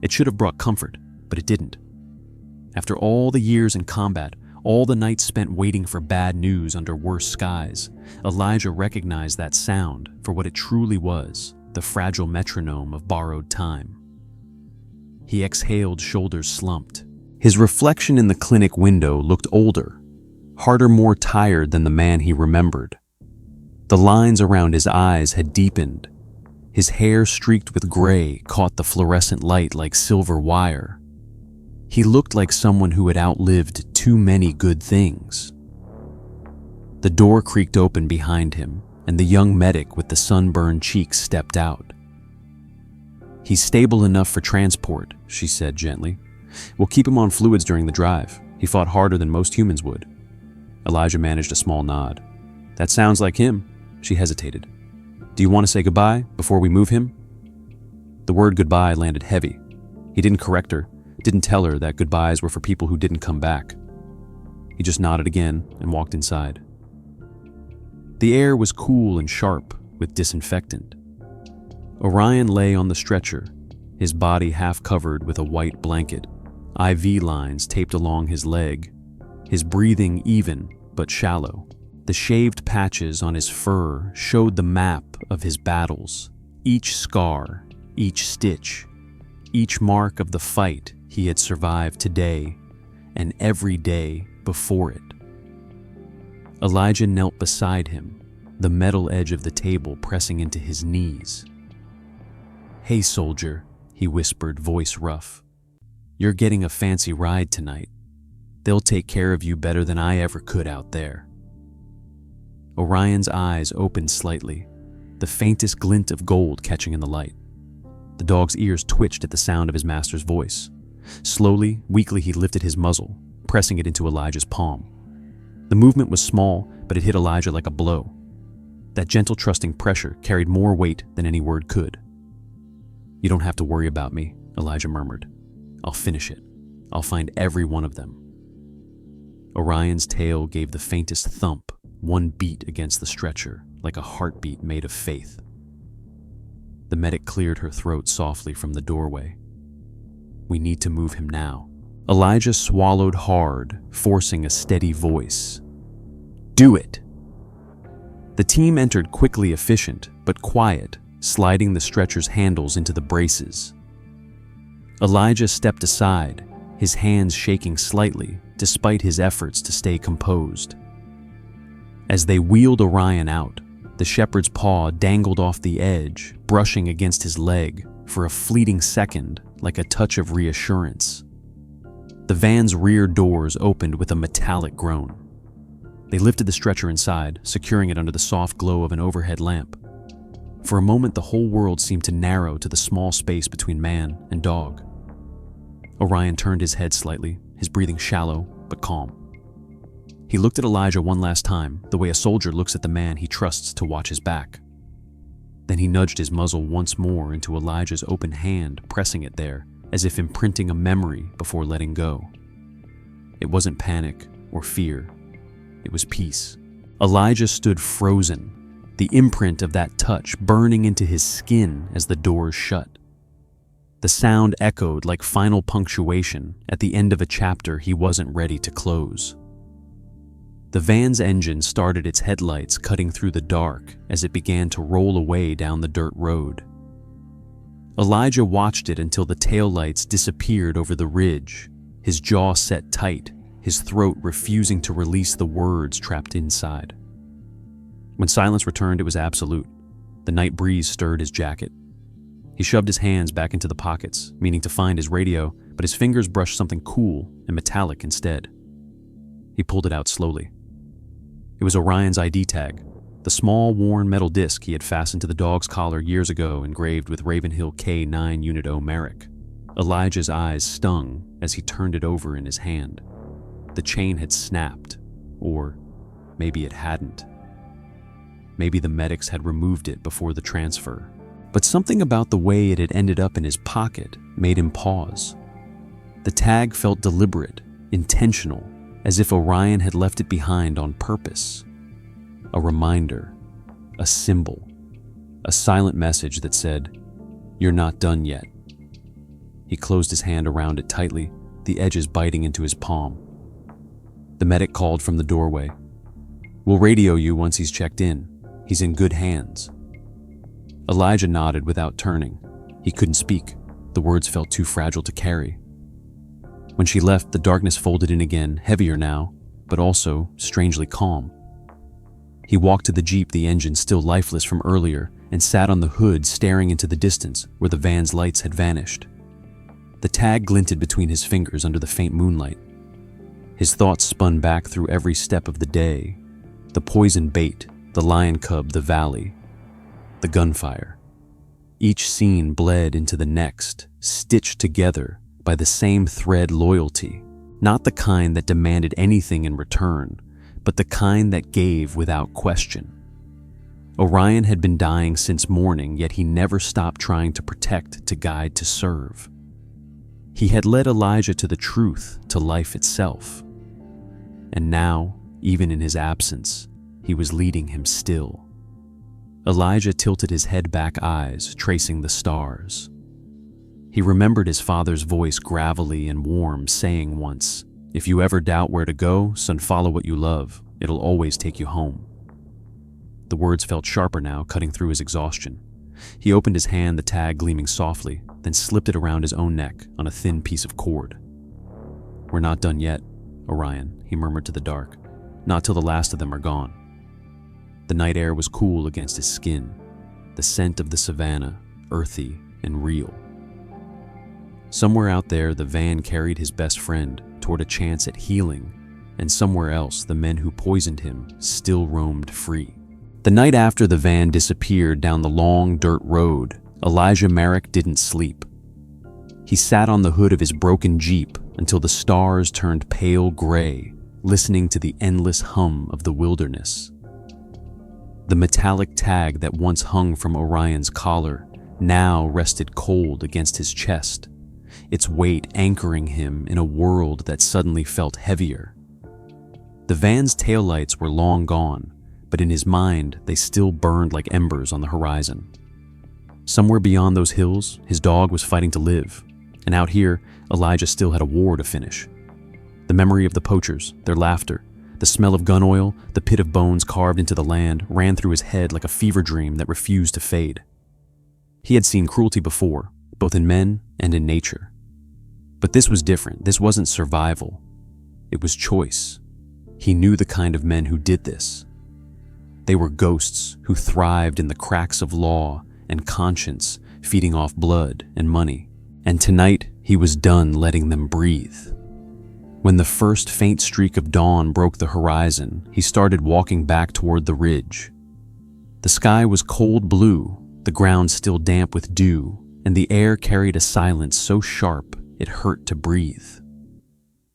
It should have brought comfort, but it didn't. After all the years in combat, all the nights spent waiting for bad news under worse skies, Elijah recognized that sound for what it truly was, the fragile metronome of borrowed time. He exhaled, shoulders slumped. His reflection in the clinic window looked older, harder, more tired than the man he remembered. The lines around his eyes had deepened. His hair, streaked with gray, caught the fluorescent light like silver wire. He looked like someone who had outlived too many good things. The door creaked open behind him, and the young medic with the sunburned cheeks stepped out. "He's stable enough for transport," she said gently. "We'll keep him on fluids during the drive. He fought harder than most humans would." Elijah managed a small nod. "That sounds like him." She hesitated. "Do you want to say goodbye before we move him?" The word goodbye landed heavy. He didn't correct her, didn't tell her that goodbyes were for people who didn't come back. He just nodded again and walked inside. The air was cool and sharp with disinfectant. Orion lay on the stretcher, his body half covered with a white blanket, IV lines taped along his leg, his breathing even but shallow. The shaved patches on his fur showed the map of his battles, each scar, each stitch, each mark of the fight he had survived today and every day before it. Elijah knelt beside him, the metal edge of the table pressing into his knees. "Hey, soldier," he whispered, voice rough. "You're getting a fancy ride tonight. They'll take care of you better than I ever could out there." Orion's eyes opened slightly, the faintest glint of gold catching in the light. The dog's ears twitched at the sound of his master's voice. Slowly, weakly, he lifted his muzzle, pressing it into Elijah's palm. The movement was small, but it hit Elijah like a blow. That gentle, trusting pressure carried more weight than any word could. "You don't have to worry about me," Elijah murmured. "I'll finish it. I'll find every one of them." Orion's tail gave the faintest thump, one beat against the stretcher, like a heartbeat made of faith. The medic cleared her throat softly from the doorway. "We need to move him now." Elijah swallowed hard, forcing a steady voice. "Do it!" The team entered quickly, efficient, but quiet, sliding the stretcher's handles into the braces. Elijah stepped aside, his hands shaking slightly, despite his efforts to stay composed. As they wheeled Orion out, the shepherd's paw dangled off the edge, brushing against his leg for a fleeting second, like a touch of reassurance. The van's rear doors opened with a metallic groan. They lifted the stretcher inside, securing it under the soft glow of an overhead lamp. For a moment, the whole world seemed to narrow to the small space between man and dog. Orion turned his head slightly, his breathing shallow but calm. He looked at Elijah one last time, the way a soldier looks at the man he trusts to watch his back. Then he nudged his muzzle once more into Elijah's open hand, pressing it there, as if imprinting a memory before letting go. It wasn't panic or fear. It was peace. Elijah stood frozen, the imprint of that touch burning into his skin as the doors shut. The sound echoed like final punctuation at the end of a chapter he wasn't ready to close. The van's engine started its headlights cutting through the dark as it began to roll away down the dirt road. Elijah watched it until the taillights disappeared over the ridge, his jaw set tight, his throat refusing to release the words trapped inside. When silence returned, it was absolute. The night breeze stirred his jacket. He shoved his hands back into the pockets, meaning to find his radio, but his fingers brushed something cool and metallic instead. He pulled it out slowly. It was Orion's ID tag, the small, worn metal disc he had fastened to the dog's collar years ago, engraved with Ravenhill K9 Unit O Merrick. Elijah's eyes stung as he turned it over in his hand. The chain had snapped, or maybe it hadn't. Maybe the medics had removed it before the transfer. But something about the way it had ended up in his pocket made him pause. The tag felt deliberate, intentional, as if Orion had left it behind on purpose. A reminder, a symbol, a silent message that said, "You're not done yet." He closed his hand around it tightly, the edges biting into his palm. The medic called from the doorway. "We'll radio you once he's checked in. He's in good hands." Elijah nodded without turning. He couldn't speak. The words felt too fragile to carry. When she left, the darkness folded in again, heavier now, but also strangely calm. He walked to the Jeep, the engine still lifeless from earlier, and sat on the hood staring into the distance where the van's lights had vanished. The tag glinted between his fingers under the faint moonlight. His thoughts spun back through every step of the day. The poison bait, the lion cub, the valley, the gunfire. Each scene bled into the next, stitched together by the same thread: loyalty, not the kind that demanded anything in return, but the kind that gave without question. Orion had been dying since morning, yet he never stopped trying to protect, to guide, to serve. He had led Elijah to the truth, to life itself. And now, even in his absence, he was leading him still. Elijah tilted his head back, eyes tracing the stars. He remembered his father's voice, gravelly and warm, saying once, "If you ever doubt where to go, son, follow what you love. It'll always take you home." The words felt sharper now, cutting through his exhaustion. He opened his hand, the tag gleaming softly, then slipped it around his own neck on a thin piece of cord. "We're not done yet, Orion," he murmured to the dark. "Not till the last of them are gone." The night air was cool against his skin, the scent of the savannah, earthy and real. Somewhere out there, the van carried his best friend toward a chance at healing, and somewhere else, the men who poisoned him still roamed free. The night after the van disappeared down the long dirt road, Elijah Merrick didn't sleep. He sat on the hood of his broken Jeep until the stars turned pale gray, listening to the endless hum of the wilderness. The metallic tag that once hung from Orion's collar now rested cold against his chest, its weight anchoring him in a world that suddenly felt heavier. The van's taillights were long gone, but in his mind they still burned like embers on the horizon. Somewhere beyond those hills, his dog was fighting to live, and out here, Elijah still had a war to finish. The memory of the poachers, their laughter, the smell of gun oil, the pit of bones carved into the land ran through his head like a fever dream that refused to fade. He had seen cruelty before, both in men and in nature. But this was different. This wasn't survival. It was choice. He knew the kind of men who did this. They were ghosts who thrived in the cracks of law and conscience, feeding off blood and money. And tonight, he was done letting them breathe. When the first faint streak of dawn broke the horizon, he started walking back toward the ridge. The sky was cold blue, the ground still damp with dew, and the air carried a silence so sharp it hurt to breathe.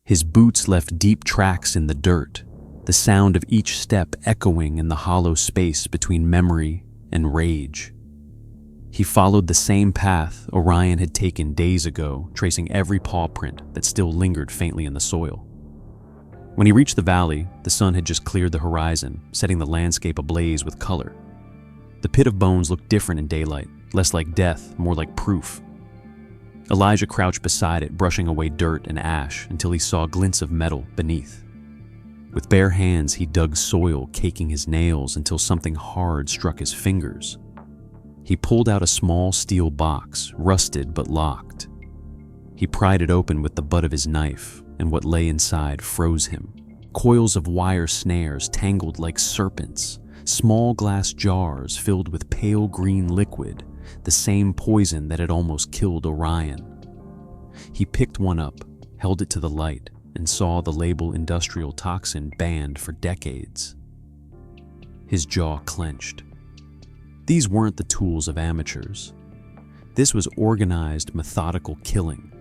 His boots left deep tracks in the dirt, the sound of each step echoing in the hollow space between memory and rage. He followed the same path Orion had taken days ago, tracing every paw print that still lingered faintly in the soil. When he reached the valley, the sun had just cleared the horizon, setting the landscape ablaze with color. The pit of bones looked different in daylight, less like death, more like proof. Elijah crouched beside it, brushing away dirt and ash until he saw glints of metal beneath. With bare hands, he dug soil, caking his nails until something hard struck his fingers. He pulled out a small steel box, rusted but locked. He pried it open with the butt of his knife, and what lay inside froze him. Coils of wire snares tangled like serpents, small glass jars filled with pale green liquid, the same poison that had almost killed Orion. He picked one up, held it to the light, and saw the label industrial toxin banned for decades. His jaw clenched. These weren't the tools of amateurs. This was organized, methodical killing.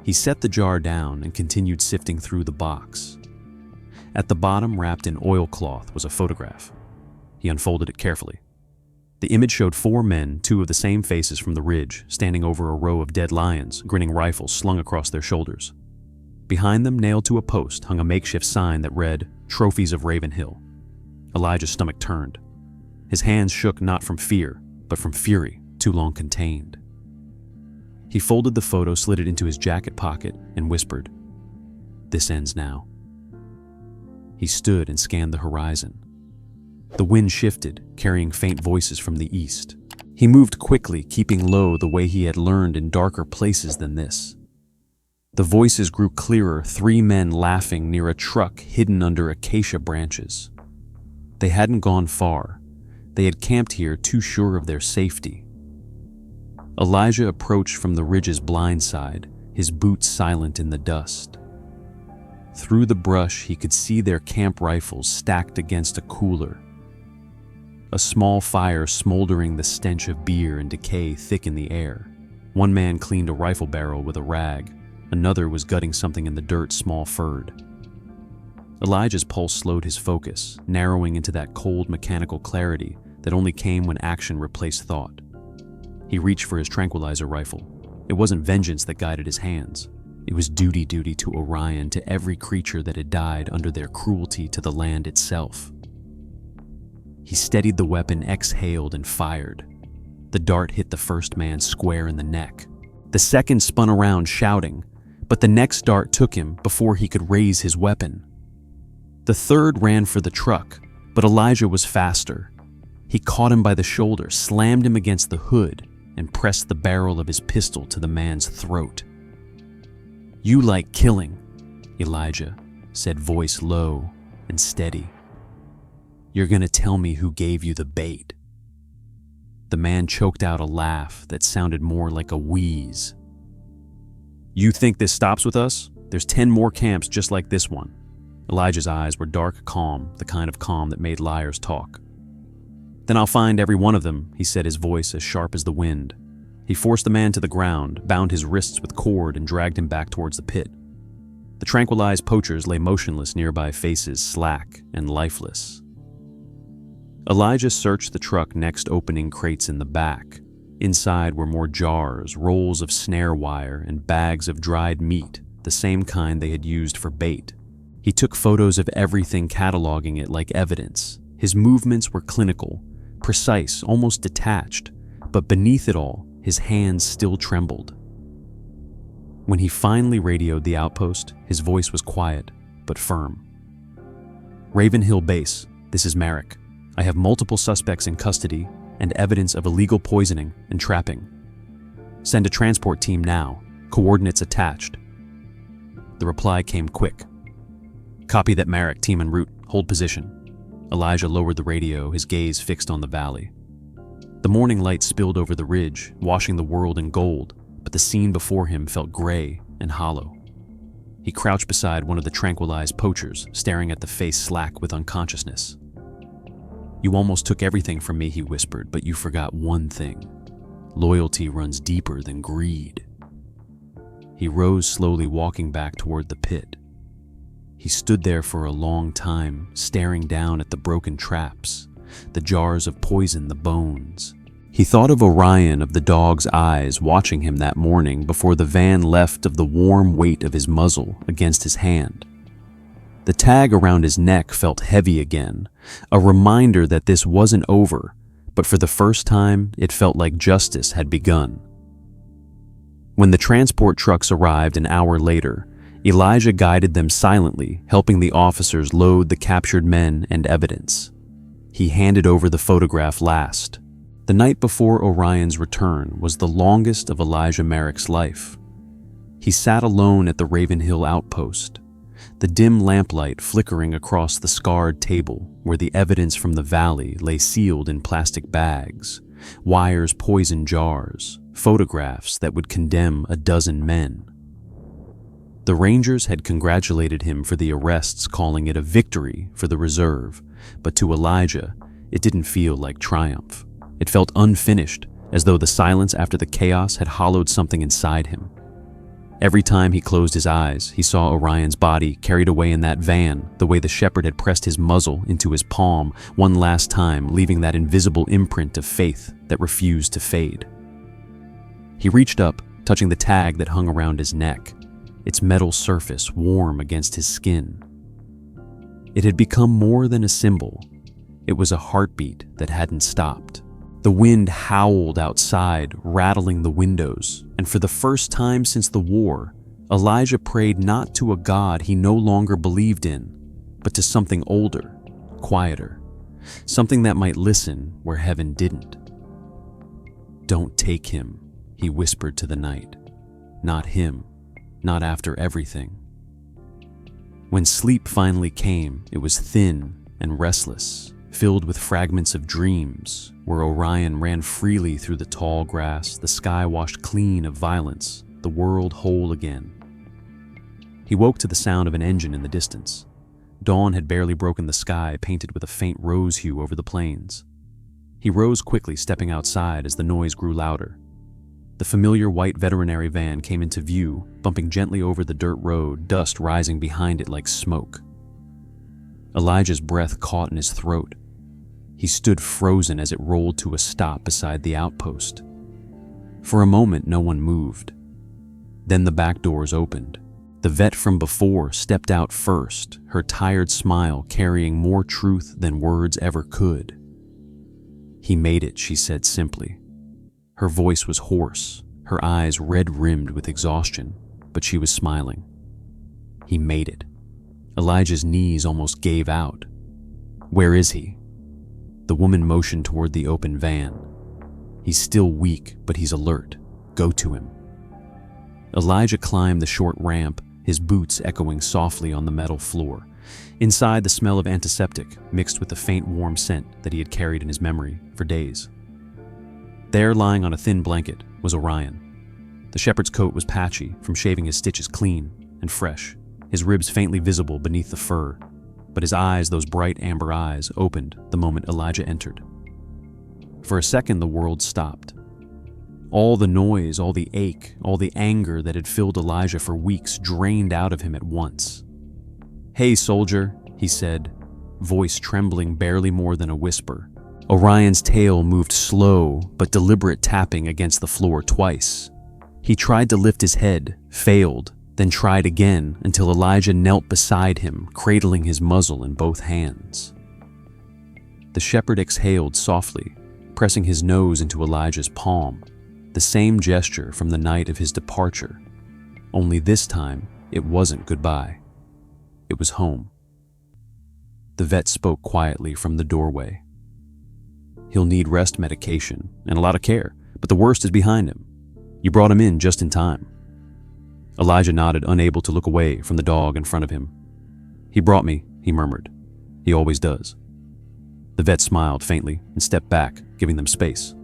He set the jar down and continued sifting through the box. At the bottom, wrapped in oilcloth, was a photograph. He unfolded it carefully. The image showed 4 men, 2 of the same faces from the ridge, standing over a row of dead lions, grinning rifles slung across their shoulders. Behind them, nailed to a post, hung a makeshift sign that read, "Trophies of Ravenhill." Elijah's stomach turned. His hands shook not from fear, but from fury, too long contained. He folded the photo, slid it into his jacket pocket, and whispered, "This ends now." He stood and scanned the horizon. The wind shifted, carrying faint voices from the east. He moved quickly, keeping low the way he had learned in darker places than this. The voices grew clearer, 3 men laughing near a truck hidden under acacia branches. They hadn't gone far. They had camped here too sure of their safety. Elijah approached from the ridge's blind side, his boots silent in the dust. Through the brush, he could see their camp rifles stacked against a cooler. A small fire smoldering, the stench of beer and decay thick in the air. One man cleaned a rifle barrel with a rag. Another was gutting something in the dirt, small furred. Elijah's pulse slowed his focus, narrowing into that cold mechanical clarity that only came when action replaced thought. He reached for his tranquilizer rifle. It wasn't vengeance that guided his hands. It was duty to Orion, to every creature that had died under their cruelty to the land itself. He steadied the weapon, exhaled, and fired. The dart hit the first man square in the neck. The second spun around, shouting, but the next dart took him before he could raise his weapon. The third ran for the truck, but Elijah was faster. He caught him by the shoulder, slammed him against the hood, and pressed the barrel of his pistol to the man's throat. "You like killing," Elijah said, voice low and steady. "You're gonna tell me who gave you the bait." The man choked out a laugh that sounded more like a wheeze. "You think this stops with us? There's 10 more camps just like this one." Elijah's eyes were dark calm, the kind of calm that made liars talk. "Then I'll find every one of them," he said, his voice as sharp as the wind. He forced the man to the ground, bound his wrists with cord, and dragged him back towards the pit. The tranquilized poachers lay motionless, nearby faces slack and lifeless. Elijah searched the truck next, opening crates in the back. Inside were more jars, rolls of snare wire, and bags of dried meat, the same kind they had used for bait. He took photos of everything, cataloging it like evidence. His movements were clinical, precise, almost detached, but beneath it all, his hands still trembled. When he finally radioed the outpost, his voice was quiet, but firm. "Raven Hill Base, this is Merrick. I have multiple suspects in custody and evidence of illegal poisoning and trapping. Send a transport team now, coordinates attached." The reply came quick. "Copy that, Merrick, team en route, hold position." Elijah lowered the radio, his gaze fixed on the valley. The morning light spilled over the ridge, washing the world in gold, but the scene before him felt gray and hollow. He crouched beside one of the tranquilized poachers, staring at the face slack with unconsciousness. "You almost took everything from me," he whispered, "but you forgot one thing. Loyalty runs deeper than greed." He rose slowly, walking back toward the pit. He stood there for a long time, staring down at the broken traps, the jars of poison, the bones. He thought of Orion, of the dog's eyes watching him that morning before the van left, of the warm weight of his muzzle against his hand. The tag around his neck felt heavy again, a reminder that this wasn't over, but for the first time, it felt like justice had begun. When the transport trucks arrived an hour later, Elijah guided them silently, helping the officers load the captured men and evidence. He handed over the photograph last. The night before Orion's return was the longest of Elijah Merrick's life. He sat alone at the Raven Hill outpost, the dim lamplight flickering across the scarred table where the evidence from the valley lay sealed in plastic bags, wires, poison jars, photographs that would condemn a dozen men. The Rangers had congratulated him for the arrests, calling it a victory for the reserve, but to Elijah, it didn't feel like triumph. It felt unfinished, as though the silence after the chaos had hollowed something inside him. Every time he closed his eyes, he saw Orion's body carried away in that van, the way the shepherd had pressed his muzzle into his palm one last time, leaving that invisible imprint of faith that refused to fade. He reached up, touching the tag that hung around his neck, its metal surface warm against his skin. It had become more than a symbol. It was a heartbeat that hadn't stopped. The wind howled outside, rattling the windows, and for the first time since the war, Elijah prayed not to a God he no longer believed in, but to something older, quieter, something that might listen where heaven didn't. "Don't take him," he whispered to the night. "Not him. Not after everything." When sleep finally came, it was thin and restless, filled with fragments of dreams, where Orion ran freely through the tall grass, the sky washed clean of violence, the world whole again. He woke to the sound of an engine in the distance. Dawn had barely broken the sky, painted with a faint rose hue over the plains. He rose quickly, stepping outside as the noise grew louder. The familiar white veterinary van came into view, bumping gently over the dirt road, dust rising behind it like smoke. Elijah's breath caught in his throat. He stood frozen as it rolled to a stop beside the outpost. For a moment, no one moved. Then the back doors opened. The vet from before stepped out first, her tired smile carrying more truth than words ever could. "He made it," she said simply. Her voice was hoarse, her eyes red-rimmed with exhaustion, but she was smiling. "He made it." Elijah's knees almost gave out. "Where is he?" The woman motioned toward the open van. "He's still weak, but he's alert. Go to him." Elijah climbed the short ramp, his boots echoing softly on the metal floor. Inside, the smell of antiseptic mixed with the faint warm scent that he had carried in his memory for days. There, lying on a thin blanket, was Orion. The shepherd's coat was patchy from shaving his stitches clean and fresh, his ribs faintly visible beneath the fur, but his eyes, those bright amber eyes, opened the moment Elijah entered. For a second, the world stopped. All the noise, all the ache, all the anger that had filled Elijah for weeks drained out of him at once. "Hey, soldier," he said, voice trembling barely more than a whisper. Orion's tail moved slow but deliberate tapping against the floor twice. He tried to lift his head, failed, then tried again until Elijah knelt beside him, cradling his muzzle in both hands. The shepherd exhaled softly, pressing his nose into Elijah's palm. The same gesture from the night of his departure, only this time it wasn't goodbye. It was home. The vet spoke quietly from the doorway. "He'll need rest medication and a lot of care, but the worst is behind him. You brought him in just in time." Elijah nodded, unable to look away from the dog in front of him. "He brought me," he murmured. "He always does." The vet smiled faintly and stepped back, giving them space.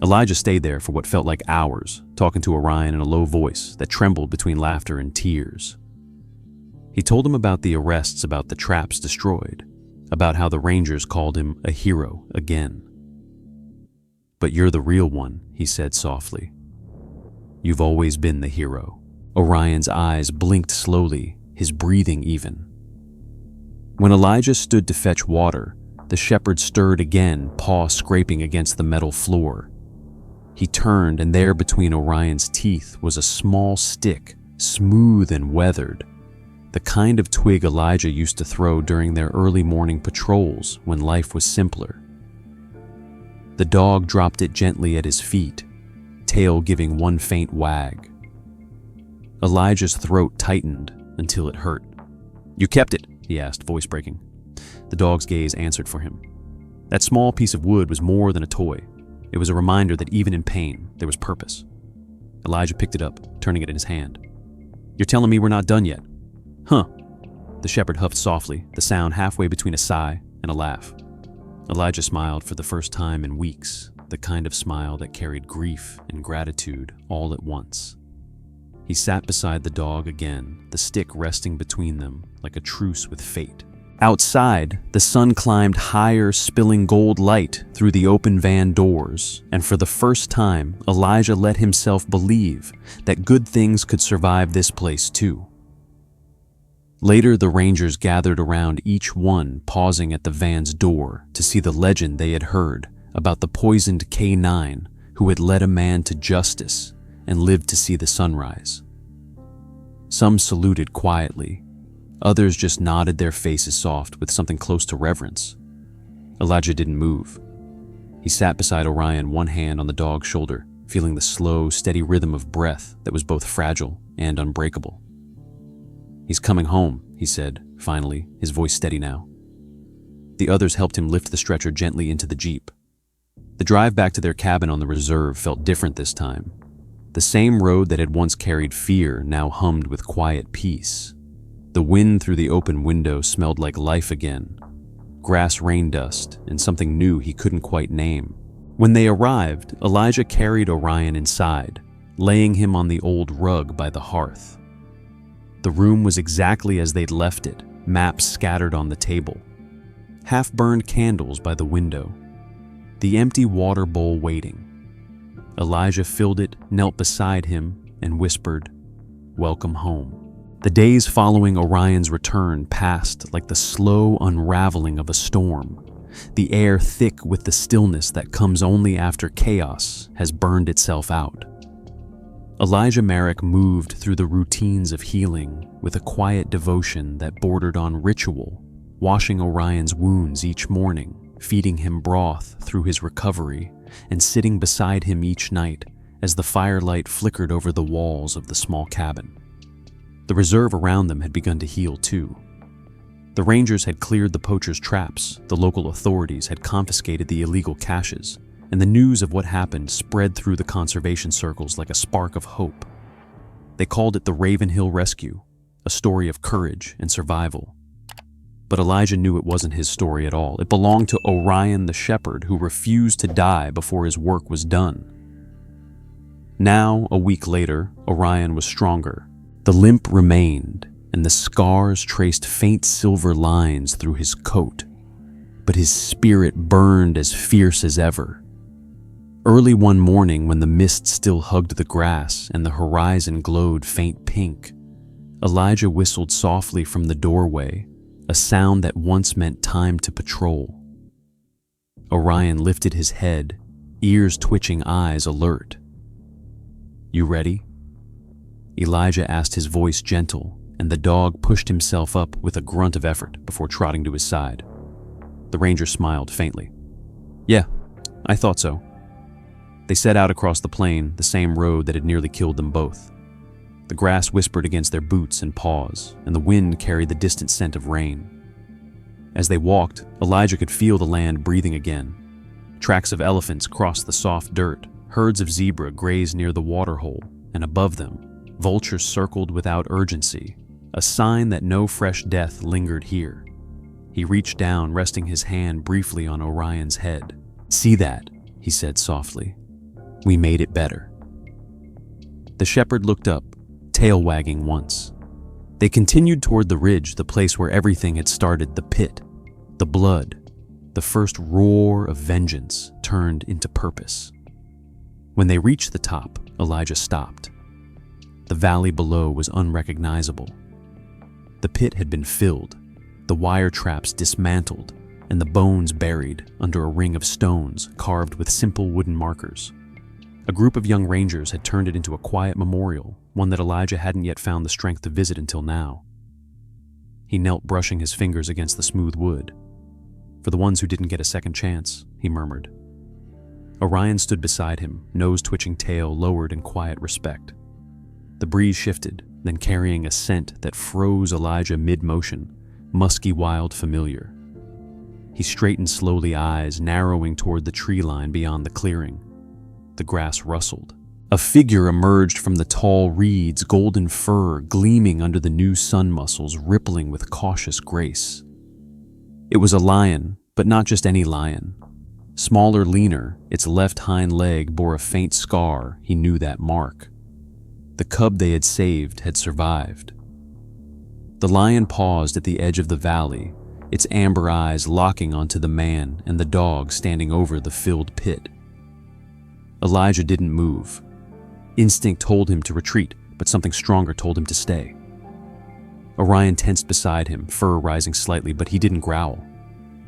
Elijah stayed there for what felt like hours, talking to Orion in a low voice that trembled between laughter and tears. He told him about the arrests, about the traps destroyed, about how the Rangers called him a hero again. "But you're the real one," he said softly. "You've always been the hero." Orion's eyes blinked slowly, his breathing even. When Elijah stood to fetch water, the shepherd stirred again, paw scraping against the metal floor. He turned, and there between Orion's teeth was a small stick, smooth and weathered, the kind of twig Elijah used to throw during their early morning patrols when life was simpler. The dog dropped it gently at his feet, tail giving one faint wag. Elijah's throat tightened until it hurt. "You kept it?" he asked, voice breaking. The dog's gaze answered for him. That small piece of wood was more than a toy. It was a reminder that even in pain, there was purpose. Elijah picked it up, turning it in his hand. "You're telling me we're not done yet?" "Huh." The shepherd huffed softly, the sound halfway between a sigh and a laugh. Elijah smiled for the first time in weeks, the kind of smile that carried grief and gratitude all at once. He sat beside the dog again, the stick resting between them like a truce with fate. Outside, the sun climbed higher, spilling gold light through the open van doors, and for the first time, Elijah let himself believe that good things could survive this place too. Later, the Rangers gathered around each one, pausing at the van's door to see the legend they had heard about the poisoned K9 who had led a man to justice and lived to see the sunrise. Some saluted quietly. Others just nodded, their faces soft with something close to reverence. Elijah didn't move. He sat beside Orion, one hand on the dog's shoulder, feeling the slow, steady rhythm of breath that was both fragile and unbreakable. "He's coming home," he said, finally, his voice steady now. The others helped him lift the stretcher gently into the Jeep. The drive back to their cabin on the reserve felt different this time. The same road that had once carried fear now hummed with quiet peace. The wind through the open window smelled like life again, grass rain dust, and something new he couldn't quite name. When they arrived, Elijah carried Orion inside, laying him on the old rug by the hearth. The room was exactly as they'd left it, maps scattered on the table, half-burned candles by the window, the empty water bowl waiting. Elijah filled it, knelt beside him, and whispered, "Welcome home." The days following Orion's return passed like the slow unraveling of a storm, the air thick with the stillness that comes only after chaos has burned itself out. Elijah Merrick moved through the routines of healing with a quiet devotion that bordered on ritual, washing Orion's wounds each morning, feeding him broth through his recovery, and sitting beside him each night as the firelight flickered over the walls of the small cabin. The reserve around them had begun to heal too. The rangers had cleared the poachers' traps, the local authorities had confiscated the illegal caches, and the news of what happened spread through the conservation circles like a spark of hope. They called it the Raven Hill Rescue, a story of courage and survival. But Elijah knew it wasn't his story at all. It belonged to Orion the shepherd, who refused to die before his work was done. Now, a week later, Orion was stronger. The limp remained, and the scars traced faint silver lines through his coat, but his spirit burned as fierce as ever. Early one morning, when the mist still hugged the grass and the horizon glowed faint pink, Elijah whistled softly from the doorway, a sound that once meant time to patrol. Orion lifted his head, ears twitching, eyes alert. "You ready?" Elijah asked, his voice gentle, and the dog pushed himself up with a grunt of effort before trotting to his side. The ranger smiled faintly. "Yeah, I thought so." They set out across the plain, the same road that had nearly killed them both. The grass whispered against their boots and paws, and the wind carried the distant scent of rain. As they walked, Elijah could feel the land breathing again. Tracks of elephants crossed the soft dirt, herds of zebra grazed near the waterhole, and above them, vultures circled without urgency, a sign that no fresh death lingered here. He reached down, resting his hand briefly on Orion's head. "See that?" he said softly. "We made it better." The shepherd looked up, tail wagging once. They continued toward the ridge, the place where everything had started, the pit, the blood, the first roar of vengeance turned into purpose. When they reached the top, Elijah stopped. The valley below was unrecognizable. The pit had been filled, the wire traps dismantled, and the bones buried under a ring of stones carved with simple wooden markers. A group of young rangers had turned it into a quiet memorial, one that Elijah hadn't yet found the strength to visit until now. He knelt, brushing his fingers against the smooth wood. "For the ones who didn't get a second chance," he murmured. Orion stood beside him, nose-twitching tail lowered in quiet respect. The breeze shifted, then carrying a scent that froze Elijah mid-motion, musky wild familiar. He straightened slowly, eyes narrowing toward the tree line beyond the clearing. The grass rustled. A figure emerged from the tall reeds, golden fur gleaming under the new sun muscles, rippling with cautious grace. It was a lion, but not just any lion. Smaller, leaner, its left hind leg bore a faint scar. He knew that mark. The cub they had saved had survived. The lion paused at the edge of the valley, its amber eyes locking onto the man and the dog standing over the filled pit. Elijah didn't move. Instinct told him to retreat, but something stronger told him to stay. Orion tensed beside him, fur rising slightly, but he didn't growl.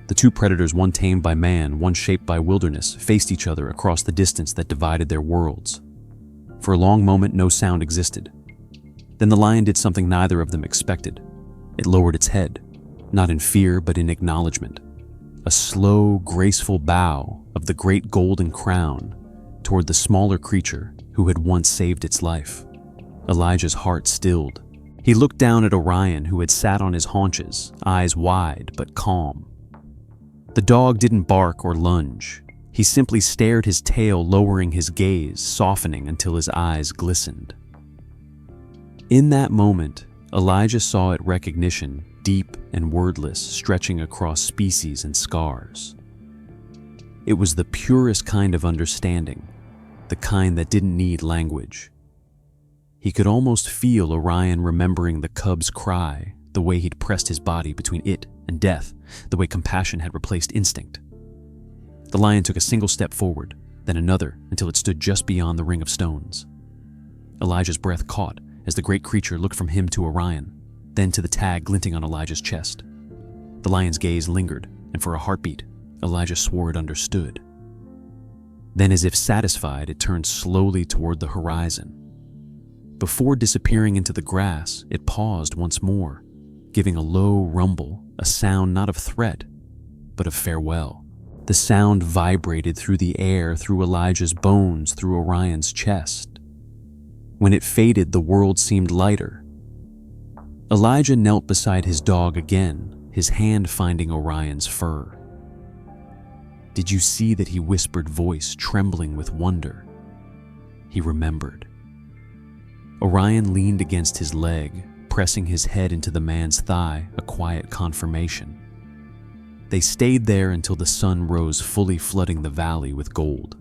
The two predators, one tamed by man, one shaped by wilderness, faced each other across the distance that divided their worlds. For a long moment, no sound existed. Then the lion did something neither of them expected. It lowered its head, not in fear, but in acknowledgement. A slow, graceful bow of the great golden crown toward the smaller creature who had once saved its life. Elijah's heart stilled. He looked down at Orion, who had sat on his haunches, eyes wide but calm. The dog didn't bark or lunge. He simply stared, his tail lowering, his gaze softening until his eyes glistened. In that moment, Elijah saw it, recognition, deep and wordless, stretching across species and scars. It was the purest kind of understanding, the kind that didn't need language. He could almost feel Orion remembering the cub's cry, the way he'd pressed his body between it and death, the way compassion had replaced instinct. The lion took a single step forward, then another, until it stood just beyond the ring of stones. Elijah's breath caught, as the great creature looked from him to Orion, then to the tag glinting on Elijah's chest. The lion's gaze lingered, and for a heartbeat, Elijah swore it understood. Then, as if satisfied, it turned slowly toward the horizon. Before disappearing into the grass, it paused once more, giving a low rumble, a sound not of threat, but of farewell. The sound vibrated through the air, through Elijah's bones, through Orion's chest. When it faded, the world seemed lighter. Elijah knelt beside his dog again, his hand finding Orion's fur. Did you see that he whispered, voice trembling with wonder? He remembered. Orion leaned against his leg, pressing his head into the man's thigh, a quiet confirmation. They stayed there until the sun rose, fully flooding the valley with gold.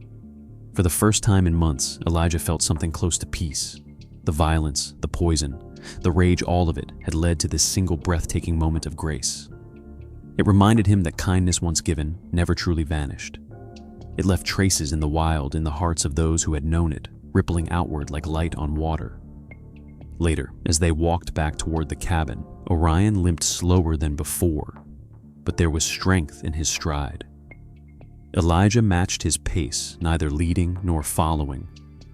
For the first time in months, Elijah felt something close to peace. The violence, the poison, the rage, all of it had led to this single breathtaking moment of grace. It reminded him that kindness once given never truly vanished. It left traces in the wild, in the hearts of those who had known it, rippling outward like light on water. Later, as they walked back toward the cabin, Orion limped slower than before, but there was strength in his stride. Elijah matched his pace, neither leading nor following,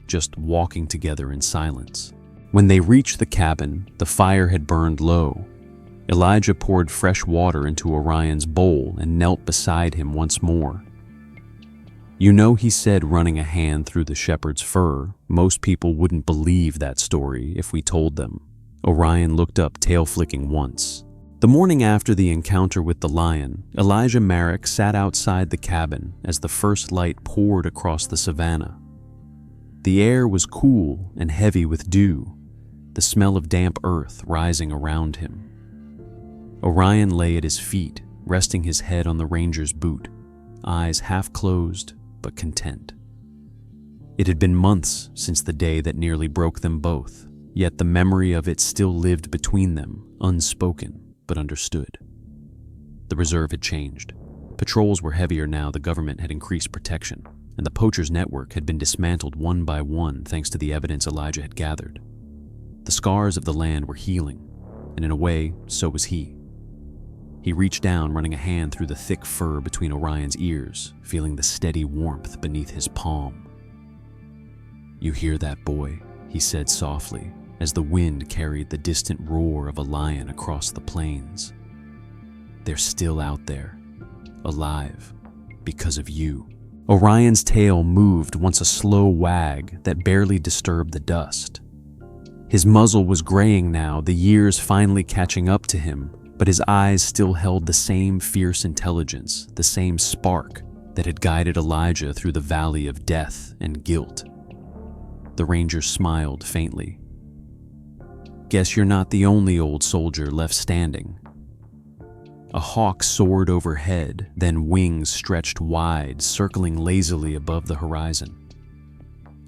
just walking together in silence. When they reached the cabin, the fire had burned low. Elijah poured fresh water into Orion's bowl and knelt beside him once more. You know, he said, running a hand through the shepherd's fur, most people wouldn't believe that story if we told them. Orion looked up, tail flicking once. The morning after the encounter with the lion, Elijah Merrick sat outside the cabin as the first light poured across the savannah. The air was cool and heavy with dew, the smell of damp earth rising around him. Orion lay at his feet, resting his head on the ranger's boot, eyes half closed but content. It had been months since the day that nearly broke them both, yet the memory of it still lived between them, unspoken but understood. The reserve had changed. Patrols were heavier now, the government had increased protection, and the poachers' network had been dismantled one by one thanks to the evidence Elijah had gathered. The scars of the land were healing, and in a way, so was he. He reached down, running a hand through the thick fur between Orion's ears, feeling the steady warmth beneath his palm. "You hear that, boy?" he said softly, as the wind carried the distant roar of a lion across the plains. "They're still out there, alive, because of you." Orion's tail moved, once a slow wag that barely disturbed the dust. His muzzle was graying now, the years finally catching up to him, but his eyes still held the same fierce intelligence, the same spark that had guided Elijah through the valley of death and guilt. The ranger smiled faintly. "Guess you're not the only old soldier left standing." A hawk soared overhead, then wings stretched wide, circling lazily above the horizon.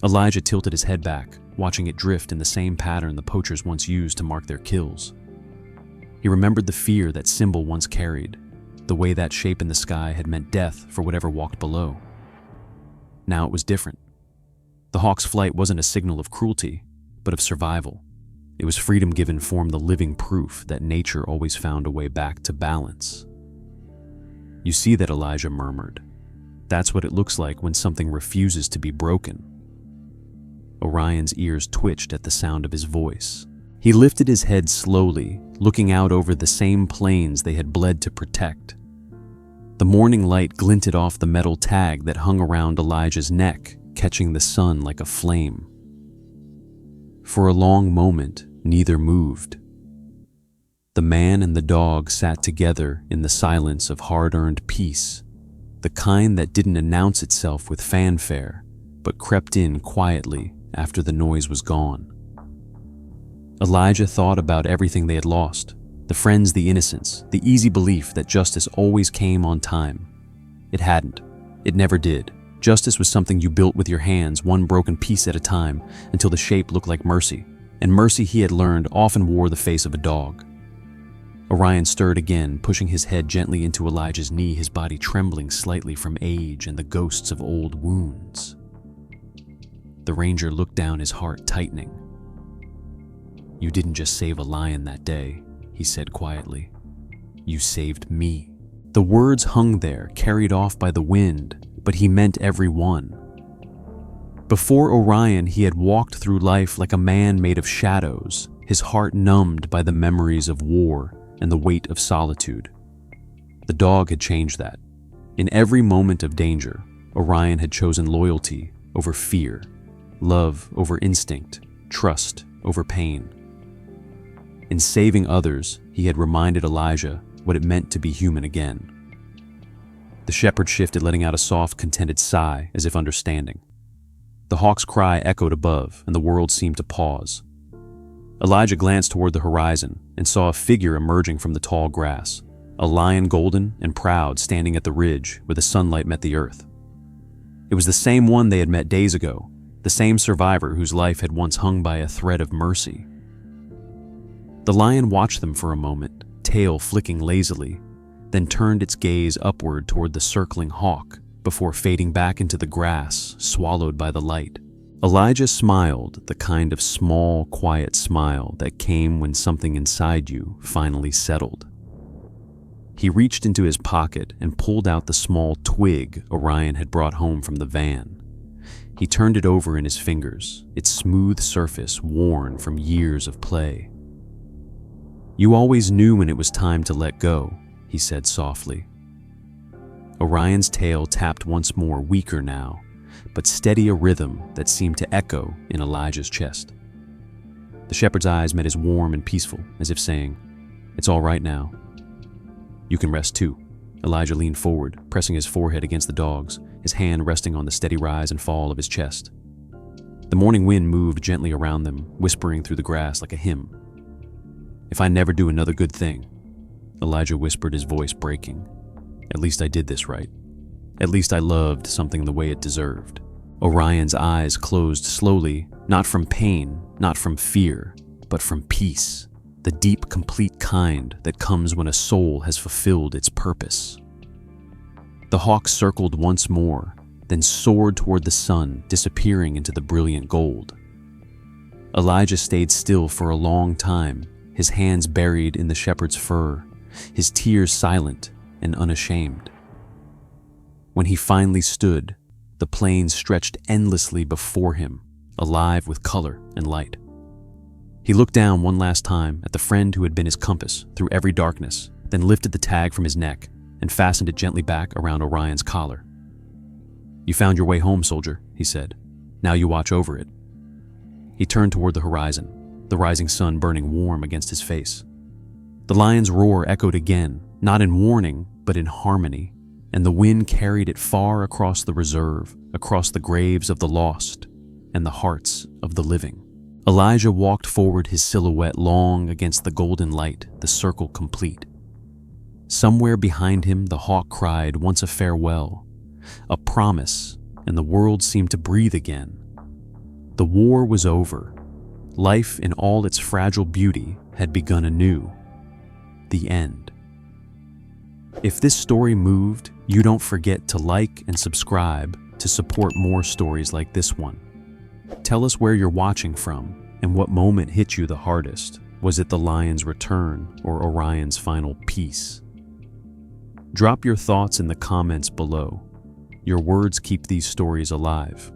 Elijah tilted his head back, watching it drift in the same pattern the poachers once used to mark their kills. He remembered the fear that symbol once carried, the way that shape in the sky had meant death for whatever walked below. Now it was different. The hawk's flight wasn't a signal of cruelty, but of survival. It was freedom given form, the living proof that nature always found a way back to balance. "You see that," Elijah murmured. "That's what it looks like when something refuses to be broken." Orion's ears twitched at the sound of his voice. He lifted his head slowly, looking out over the same plains they had bled to protect. The morning light glinted off the metal tag that hung around Elijah's neck, catching the sun like a flame. For a long moment, neither moved. The man and the dog sat together in the silence of hard-earned peace, the kind that didn't announce itself with fanfare, but crept in quietly after the noise was gone. Elijah thought about everything they had lost, the friends, the innocence, the easy belief that justice always came on time. It hadn't. It never did. Justice was something you built with your hands, one broken piece at a time, until the shape looked like mercy. And mercy, he had learned, often wore the face of a dog. Orion stirred again, pushing his head gently into Elijah's knee, his body trembling slightly from age and the ghosts of old wounds. The ranger looked down, his heart tightening. "You didn't just save a lion that day," he said quietly. "You saved me." The words hung there, carried off by the wind, but he meant every one. Before Orion, he had walked through life like a man made of shadows, his heart numbed by the memories of war and the weight of solitude. The dog had changed that. In every moment of danger, Orion had chosen loyalty over fear, love over instinct, trust over pain. In saving others, he had reminded Elijah what it meant to be human again. The shepherd shifted, letting out a soft, contented sigh as if understanding. The hawk's cry echoed above, and the world seemed to pause. Elijah glanced toward the horizon and saw a figure emerging from the tall grass, a lion golden and proud standing at the ridge where the sunlight met the earth. It was the same one they had met days ago, the same survivor whose life had once hung by a thread of mercy. The lion watched them for a moment, tail flicking lazily, then turned its gaze upward toward the circling hawk before fading back into the grass, swallowed by the light. Elijah smiled, the kind of small, quiet smile that came when something inside you finally settled. He reached into his pocket and pulled out the small twig Orion had brought home from the van. He turned it over in his fingers, its smooth surface worn from years of play. "You always knew when it was time to let go," he said softly. Orion's tail tapped once more, weaker now, but steady, a rhythm that seemed to echo in Elijah's chest. The shepherd's eyes met his warm and peaceful, as if saying, "It's all right now. You can rest too." Elijah leaned forward, pressing his forehead against the dog's, his hand resting on the steady rise and fall of his chest. The morning wind moved gently around them, whispering through the grass like a hymn. "If I never do another good thing," Elijah whispered, his voice breaking, "at least I did this right. At least I loved something the way it deserved." Orion's eyes closed slowly, not from pain, not from fear, but from peace, the deep, complete kind that comes when a soul has fulfilled its purpose. The hawk circled once more, then soared toward the sun, disappearing into the brilliant gold. Elijah stayed still for a long time, his hands buried in the shepherd's fur, his tears silent and unashamed. When he finally stood, the plain stretched endlessly before him, alive with color and light. He looked down one last time at the friend who had been his compass through every darkness, then lifted the tag from his neck and fastened it gently back around Orion's collar. "You found your way home, soldier," he said. "Now you watch over it." He turned toward the horizon, the rising sun burning warm against his face. The lion's roar echoed again, not in warning, but in harmony, and the wind carried it far across the reserve, across the graves of the lost and the hearts of the living. Elijah walked forward, his silhouette long against the golden light, the circle complete. Somewhere behind him, the hawk cried once a farewell, a promise, and the world seemed to breathe again. The war was over. Life in all its fragile beauty had begun anew. The end. If this story moved, you don't forget to like and subscribe to support more stories like this one. Tell us where you're watching from and what moment hit you the hardest. Was it the lion's return or Orion's final peace? Drop your thoughts in the comments below. Your words keep these stories alive.